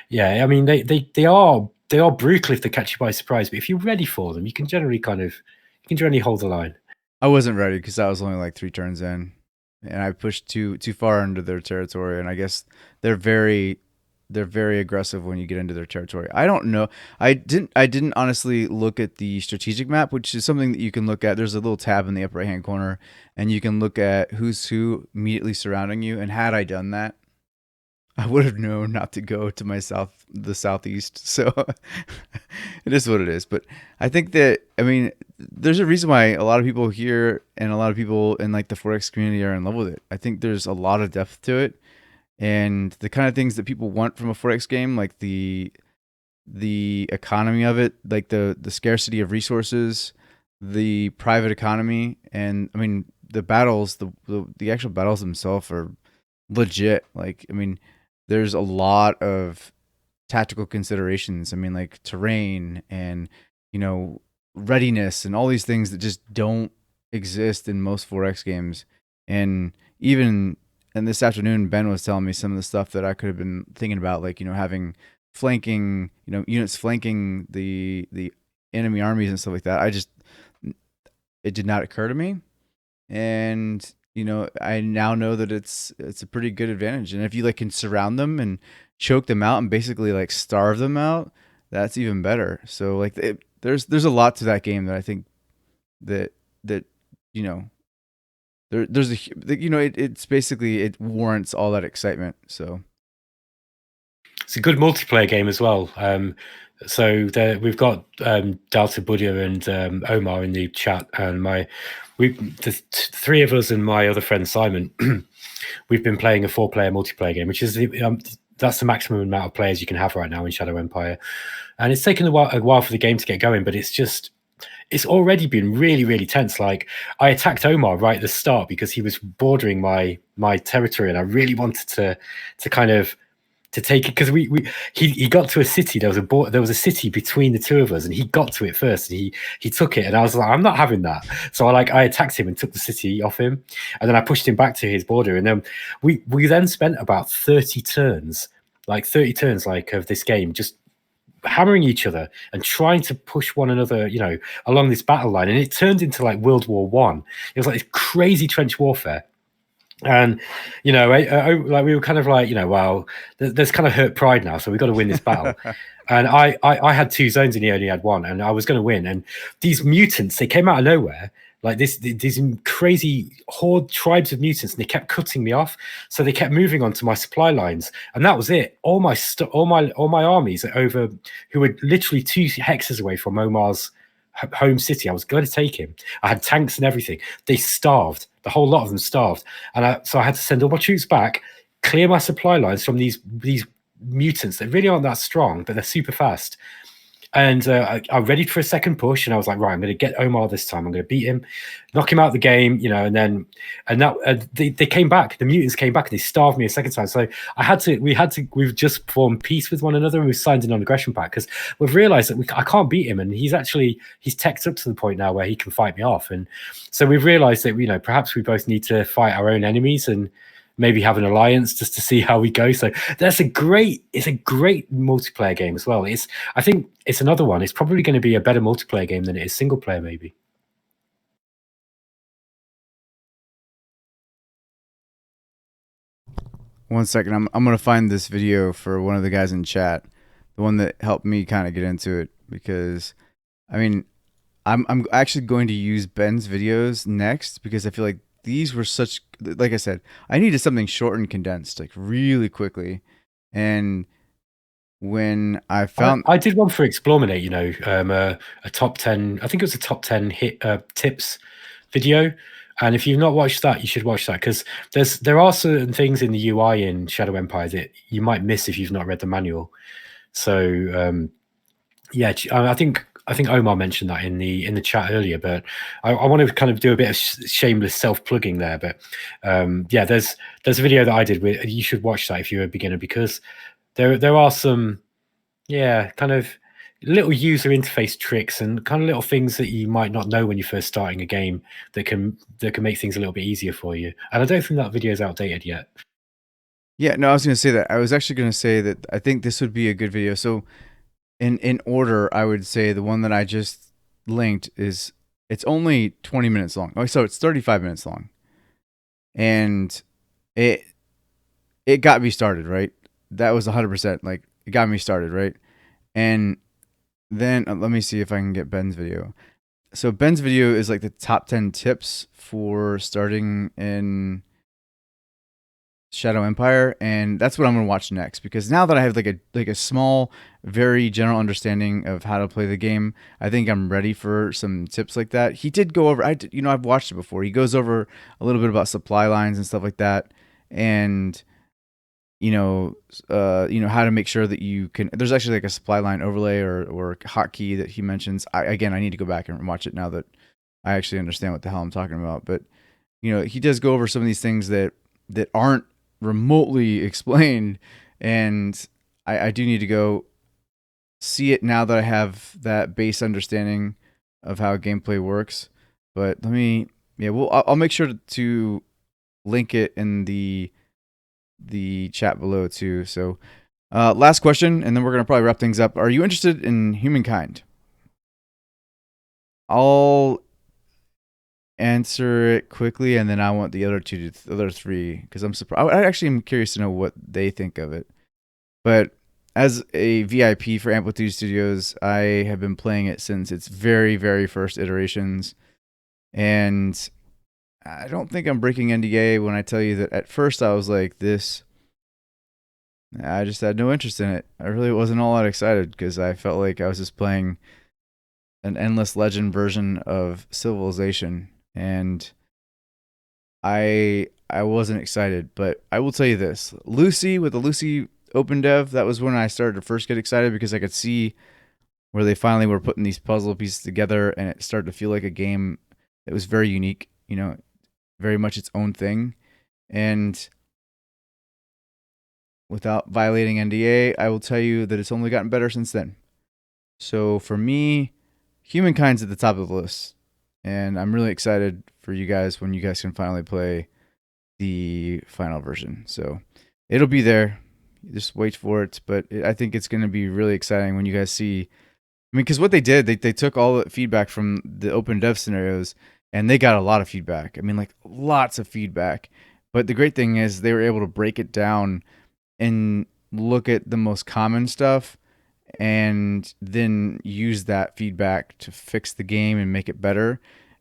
yeah, I mean they are brutal if they catch you by surprise, but if you're ready for them, you can generally hold the line. I wasn't ready because I was only like 3 turns in, and I pushed too far into their territory, and I guess they're very aggressive when you get into their territory. I don't know. I didn't honestly look at the strategic map, which is something that you can look at. There's a little tab in the upper right hand corner, and you can look at who's who immediately surrounding you. And had I done that, I would have known not to go to the southeast. So it is what it is. But I think that, I mean, there's a reason why a lot of people here and a lot of people in like the 4X community are in love with it. I think there's a lot of depth to it. And the kind of things that people want from a 4X game, like the economy of it, like the scarcity of resources, the private economy, and I mean the battles, the actual battles themselves are legit. Like, I mean, there's a lot of tactical considerations. I mean, like terrain and readiness and all these things that just don't exist in most 4X games. And even and this afternoon, Ben was telling me some of the stuff that I could have been thinking about, like, having flanking, units flanking the enemy armies and stuff like that. It did not occur to me. And, I now know that it's a pretty good advantage. And if you can surround them and choke them out and basically starve them out, that's even better. So there's a lot to that game that I think that there's it's basically, it warrants all that excitement. So it's a good multiplayer game as well. So we've got Delta Buddha and Omar in the chat, and the 3 of us and my other friend Simon, we've been playing a 4-player multiplayer game, which is that's the maximum amount of players you can have right now in Shadow Empire, and it's taken a while for the game to get going, but it's already been really, really tense. Like, I attacked Omar right at the start because he was bordering my territory, and I really wanted to kind of to take it because he got to a city. There was a city between the 2 of us, and he got to it first, and he took it, and I was like, I'm not having that. So I attacked him and took the city off him, and then I pushed him back to his border, and then we then spent about 30 turns of this game just hammering each other and trying to push one another, along this battle line, and it turned into like World War One. It was like this crazy trench warfare. And we were kind of like, well, there's kind of hurt pride now, so we've got to win this battle. And I had 2 zones and he only had 1, and I was going to win. And these mutants, they came out of nowhere, like these crazy horde tribes of mutants, and they kept cutting me off. So they kept moving onto my supply lines, and that was it. All my armies who were literally 2 hexes away from Omar's home city. I was going to take him. I had tanks and everything. They starved. The whole lot of them starved, and so I had to send all my troops back, clear my supply lines from these mutants that really aren't that strong, but they're super fast. And I'm ready for a second push, and I was like, right, I'm going to get Omar this time. I'm going to beat him, knock him out of the game, they came back. The mutants came back, and they starved me a second time. So we've just formed peace with one another, and we've signed a non-aggression pact because we've realized that I can't beat him, and he's teched up to the point now where he can fight me off. And so we've realized that perhaps we both need to fight our own enemies and maybe have an alliance just to see how we go. So it's a great multiplayer game as well. I think it's another one. It's probably going to be a better multiplayer game than it is single player, maybe. One second, I'm gonna find this video for one of the guys in chat, the one that helped me kind of get into it, because I mean, I'm actually going to use Ben's videos next because I feel like these were such, like I said, I needed something short and condensed, like really quickly, and when I found I did one for eXplorminate, a top 10, I think it was a top 10 hit tips video. And if you've not watched that, you should watch that, because there are certain things in the UI in Shadow Empire that you might miss if you've not read the manual. So yeah, I think Omar mentioned that in the chat earlier, but I want to kind of do a bit of shameless self-plugging there. But yeah, there's a video that I did with, you should watch that if you're a beginner, because there are some kind of little user interface tricks and kind of little things that you might not know when you're first starting a game that can make things a little bit easier for you. And I don't think that video is outdated yet. Yeah, no, I was going to say that. I was actually going to say that I think this would be a good video. So in order, I would say the one that I just linked it's only 20 minutes long. Oh, so it's 35 minutes long. And it got me started, right? That was 100%. Like, it got me started, right? And then let me see if I can get Ben's video. So Ben's video is like the top 10 tips for starting in Shadow Empire, and that's what I'm gonna watch next, because now that I have like a small, very general understanding of how to play the game, I think I'm ready for some tips like that. He did go over, I've watched it before. He goes over a little bit about supply lines and stuff like that, and how to make sure that you can. There's actually like a supply line overlay or hotkey that he mentions. I need to go back and watch it now that I actually understand what the hell I'm talking about. But he does go over some of these things that aren't remotely explained, and I do need to go see it now that I have that base understanding of how gameplay works. But I'll make sure to link it in the chat below too. So last question, and then we're gonna probably wrap things up. Are you interested in humankind? I'll answer it quickly, and then I want the other three, because I'm surprised. I actually am curious to know what they think of it. But as a VIP for Amplitude Studios, I have been playing it since its very, very first iterations, and I don't think I'm breaking NDA when I tell you that at first I was like, I just had no interest in it. I really wasn't all that excited, because I felt like I was just playing an endless legend version of Civilization, and I wasn't excited. But I will tell you this: Lucy, with the Lucy open dev, that was when I started to first get excited, because I could see where they finally were putting these puzzle pieces together, and it started to feel like a game that was very unique, very much its own thing. And without violating NDA, I will tell you that it's only gotten better since then. So for me, Humankind's at the top of the list, and I'm really excited for you guys when you guys can finally play the final version. So it'll be there. Just wait for it. But I think it's going to be really exciting when you guys see. I mean, because what they did, they took all the feedback from the open dev scenarios, and they got a lot of feedback. I mean, like lots of feedback. But the great thing is they were able to break it down and look at the most common stuff, and then use that feedback to fix the game and make it better.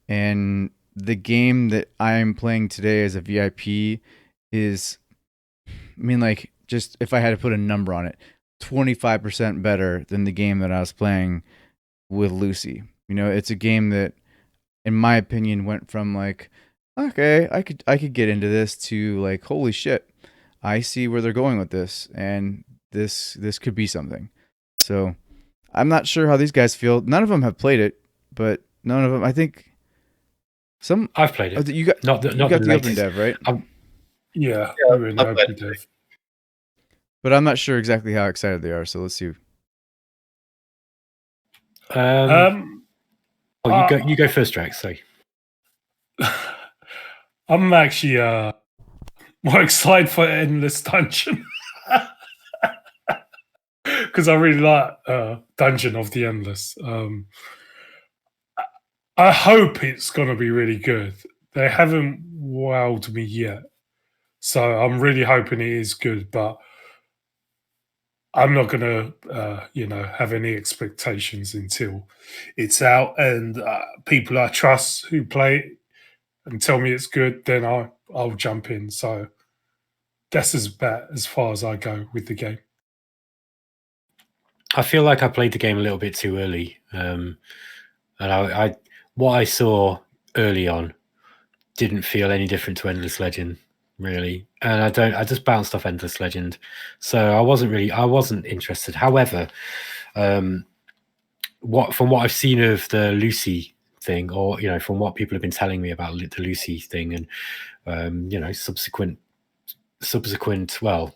And the game that I'm playing today as a VIP is, I mean, like, just if I had to put a number on it, 25% better than the game that I was playing with Lucy. It's a game that, in my opinion, went from like, okay, I could get into this, to like, holy shit, I see where they're going with this, and this could be something. So I'm not sure how these guys feel. None of them have played it, but none of them, I think, some. I've played it. You got not the open dev, right? Yeah, we're in the open dev. But I'm not sure exactly how excited they are. So let's see. You go first, Drax. Sorry. I'm actually more excited for Endless Dungeon. because I really like Dungeon of the Endless. I hope it's going to be really good. They haven't wowed me yet, so I'm really hoping it is good. But I'm not going to, have any expectations until it's out and people I trust who play it and tell me it's good. Then I'll jump in. So that's about as far as I go with the game. I feel like I played the game a little bit too early, and I what I saw early on didn't feel any different to Endless Legend, really. And I just bounced off Endless Legend, so I wasn't interested. However, from what I've seen of the Lucy thing, or from what people have been telling me about the Lucy thing, and subsequent, well,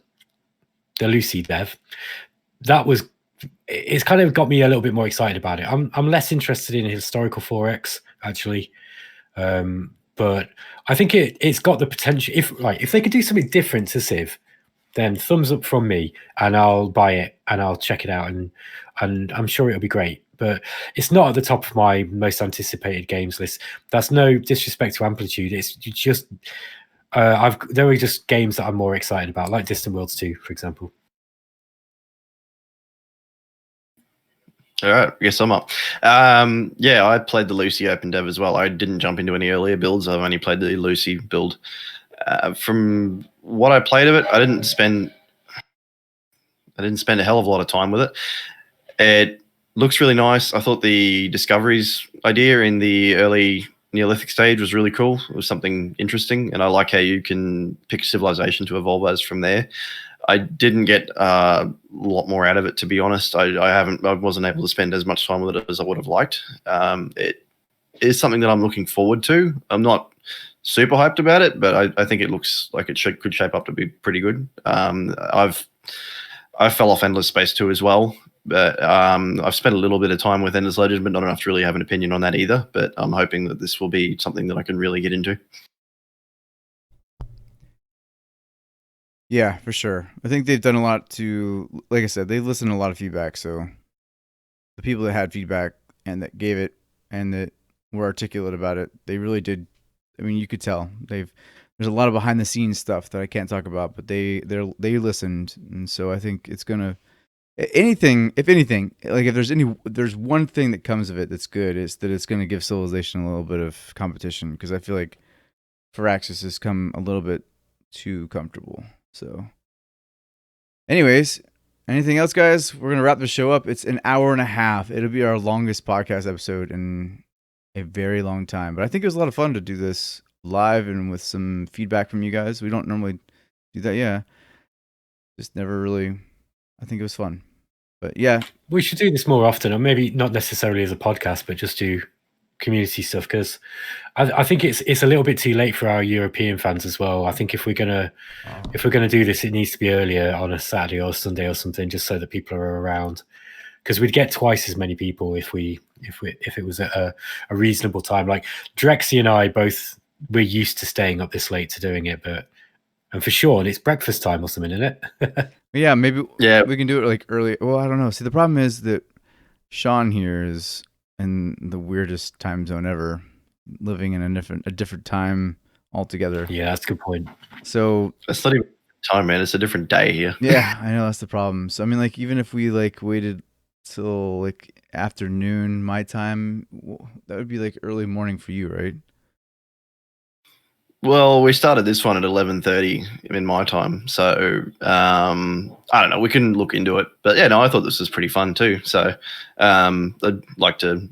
the Lucy dev, it's kind of got me a little bit more excited about it. I'm less interested in historical 4X actually, but I think it's got the potential. If they could do something different to Civ, then thumbs up from me, and I'll buy it and I'll check it out, and I'm sure it'll be great. But it's not at the top of my most anticipated games list. That's no disrespect to Amplitude. It's just there are just games that I'm more excited about, like Distant Worlds 2, for example. All right, I guess I'm up. Yeah, I played the Lucy Open Dev as well. I didn't jump into any earlier builds. I've only played the Lucy build. From what I played of it, I didn't spend a hell of a lot of time with it. It looks really nice. I thought the discoveries idea in the early Neolithic stage was really cool. It was something interesting, and I like how you can pick civilization to evolve as from there. I didn't get a lot more out of it, to be honest. I wasn't able to spend as much time with it as I would have liked. It is something that I'm looking forward to. I'm not super hyped about it, but I think it looks like it could shape up to be pretty good. I fell off Endless Space 2 as well, but I've spent a little bit of time with Endless Legend, but not enough to really have an opinion on that either. But I'm hoping that this will be something that I can really get into. Yeah, for sure. I think they've done a lot to, like I said, they've listened to a lot of feedback. So the people that had feedback and that gave it and that were articulate about it, they really did. I mean, you could tell there's a lot of behind the scenes stuff that I can't talk about, but they listened, and so I think it's gonna if anything, like if there's one thing that comes of it that's good, is that it's gonna give Civilization a little bit of competition, because I feel like Firaxis has come a little bit too comfortable. So, anyways, anything else, guys? We're gonna wrap the show up. It's an hour and a half. It'll be our longest podcast episode in a very long time, but I think it was a lot of fun to do this live and with some feedback from you guys. We don't normally do that. Yeah, just never really. I think it was fun, but yeah, we should do this more often, or maybe not necessarily as a podcast, but just do community stuff, because I think it's a little bit too late for our European fans as well. I think if we're gonna do this, it needs to be earlier on a Saturday or Sunday or something, just so that people are around, because we'd get twice as many people if it was at a reasonable time. Like Drexy and I both, we're used to staying up this late to doing it, and for Sean, it's breakfast time or something, isn't it? yeah, maybe Yeah. we can do it like early. Well, I don't know. See, the problem is that Sean here is in the weirdest time zone ever, living in a different time altogether. Yeah, that's a good point. So It's not even time, man. It's a different day here. yeah, I know that's the problem. So I mean, like, even if we like waited till like afternoon my time, that would be like early morning for you, right? Well, we started this one at 11:30 in my time, so I don't know. We can look into it, but yeah, no, I thought this was pretty fun too. So I'd like to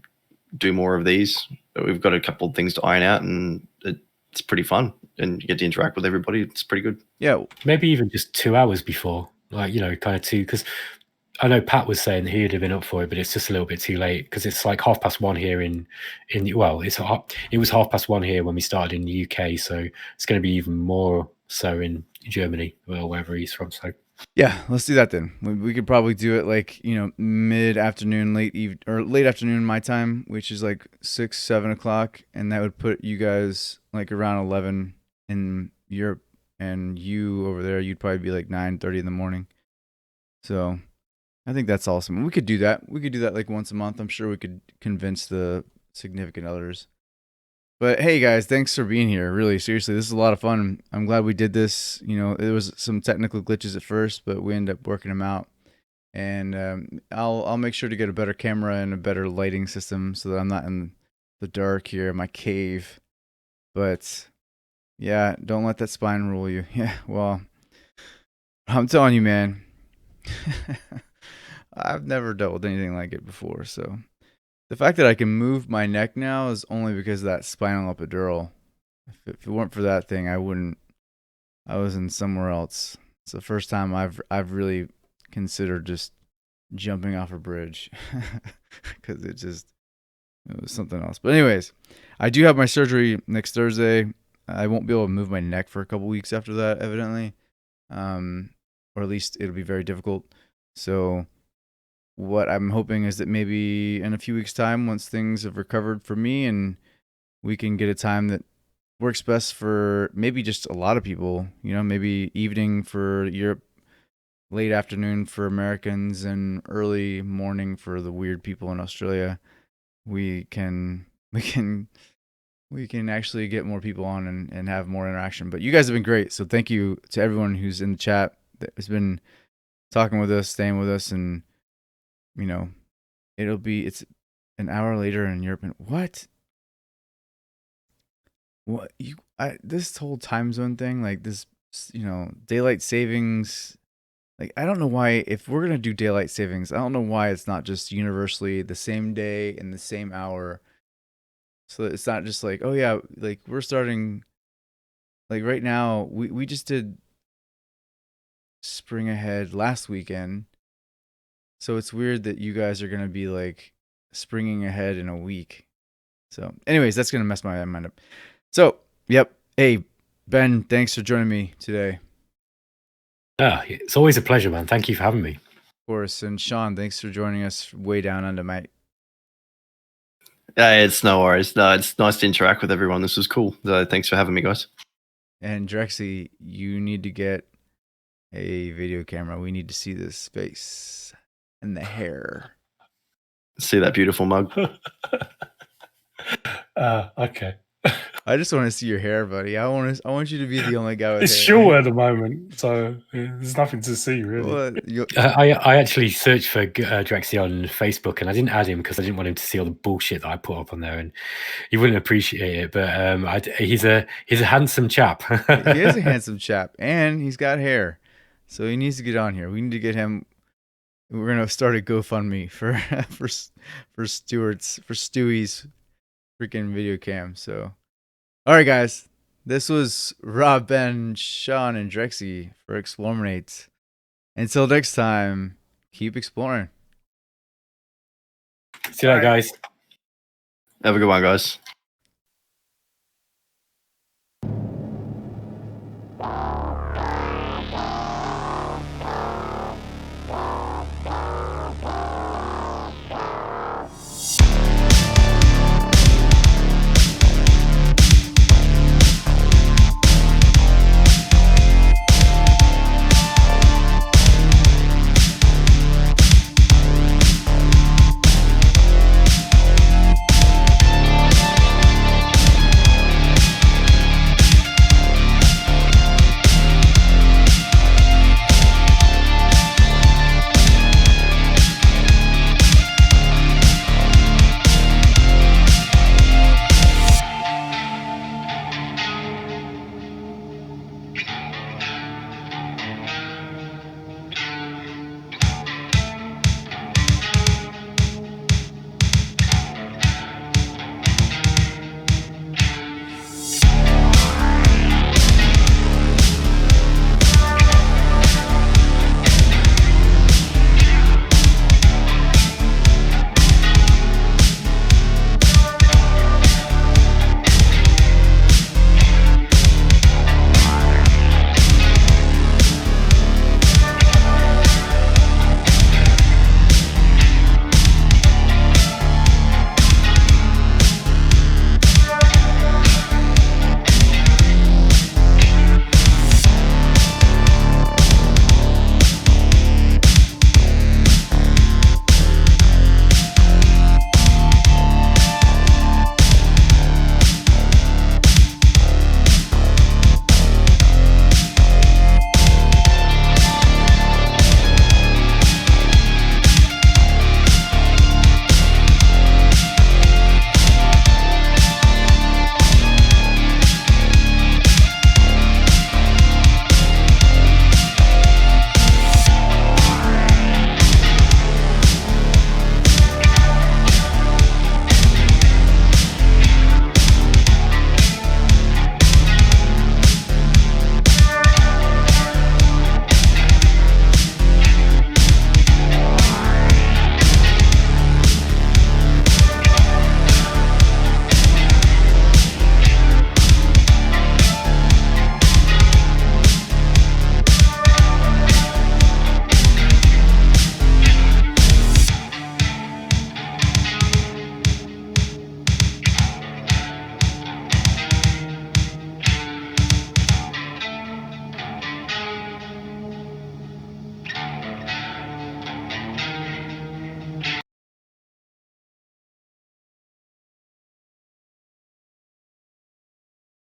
do more of these. We've got a couple of things to iron out, and it's pretty fun, and you get to interact with everybody. It's pretty good. Yeah, maybe even just 2 hours before, like, kind of 2, because I know Pat was saying he'd have been up for it, but it's just a little bit too late, because it's like 1:30 here it was 1:30 here when we started in the UK, so it's going to be even more so in Germany, or wherever he's from. So yeah, let's do that then. We could probably do it like, mid afternoon, late afternoon my time, which is like 6-7 o'clock, and that would put you guys like around 11 in Europe, and you over there, you'd probably be like 9:30 in the morning. So I think that's awesome. We could do that. We could do that like once a month. I'm sure we could convince the significant others. But hey, guys, thanks for being here. Really, seriously, this is a lot of fun. I'm glad we did this. You know, there was some technical glitches at first, but we ended up working them out. And I'll make sure to get a better camera and a better lighting system so that I'm not in the dark here in my cave. But yeah, don't let that spine rule you. Yeah, well, I'm telling you, man. I've never dealt with anything like it before, so the fact that I can move my neck now is only because of that spinal epidural. If it weren't for that thing, I wouldn't. I was in somewhere else. It's the first time I've really considered just jumping off a bridge because it was something else. But anyways, I do have my surgery next Thursday. I won't be able to move my neck for a couple weeks after that, evidently, or at least it'll be very difficult. So what I'm hoping is that maybe in a few weeks' time, once things have recovered for me and we can get a time that works best for maybe just a lot of people, you know, maybe evening for Europe, late afternoon for Americans, and early morning for the weird people in Australia, we can actually get more people on and have more interaction. But you guys have been great. So thank you to everyone who's in the chat that has been talking with us, staying with us, and you know, it's an hour later in Europe. And what this whole time zone thing, like this, you know, daylight savings, like I don't know why, if we're gonna do daylight savings, I don't know why it's not just universally the same day and the same hour, so that it's not just like, oh yeah, like we're starting, like right now we just did spring ahead last weekend. So it's weird that you guys are going to be like springing ahead in a week. So anyways, that's going to mess my mind up. So, yep. Hey, Ben, thanks for joining me today. It's always a pleasure, man. Thank you for having me. Of course. And Sean, thanks for joining us way down under, mate. Yeah, it's no worries. No, it's nice to interact with everyone. This was cool. Thanks for having me, guys. And Drexy, you need to get a video camera. We need to see this face and the hair. See that beautiful mug? Okay. I just want to see your hair, buddy. I want you to be the only guy with It's hair. short at the moment, so there's nothing to see really. Well, I actually searched for Drexy on Facebook, and I didn't add him because I didn't want him to see all the bullshit that I put up on there, and he wouldn't appreciate it. But he's a handsome chap. he is a handsome chap, and he's got hair, so he needs to get on here. We need to get him. We're gonna start a GoFundMe for Stewie's freaking video cam. So, all right, guys, this was Rob, Ben, Sean, and Drexy for eXplorminate. Until next time, keep exploring. See you later, guys. Have a good one, guys.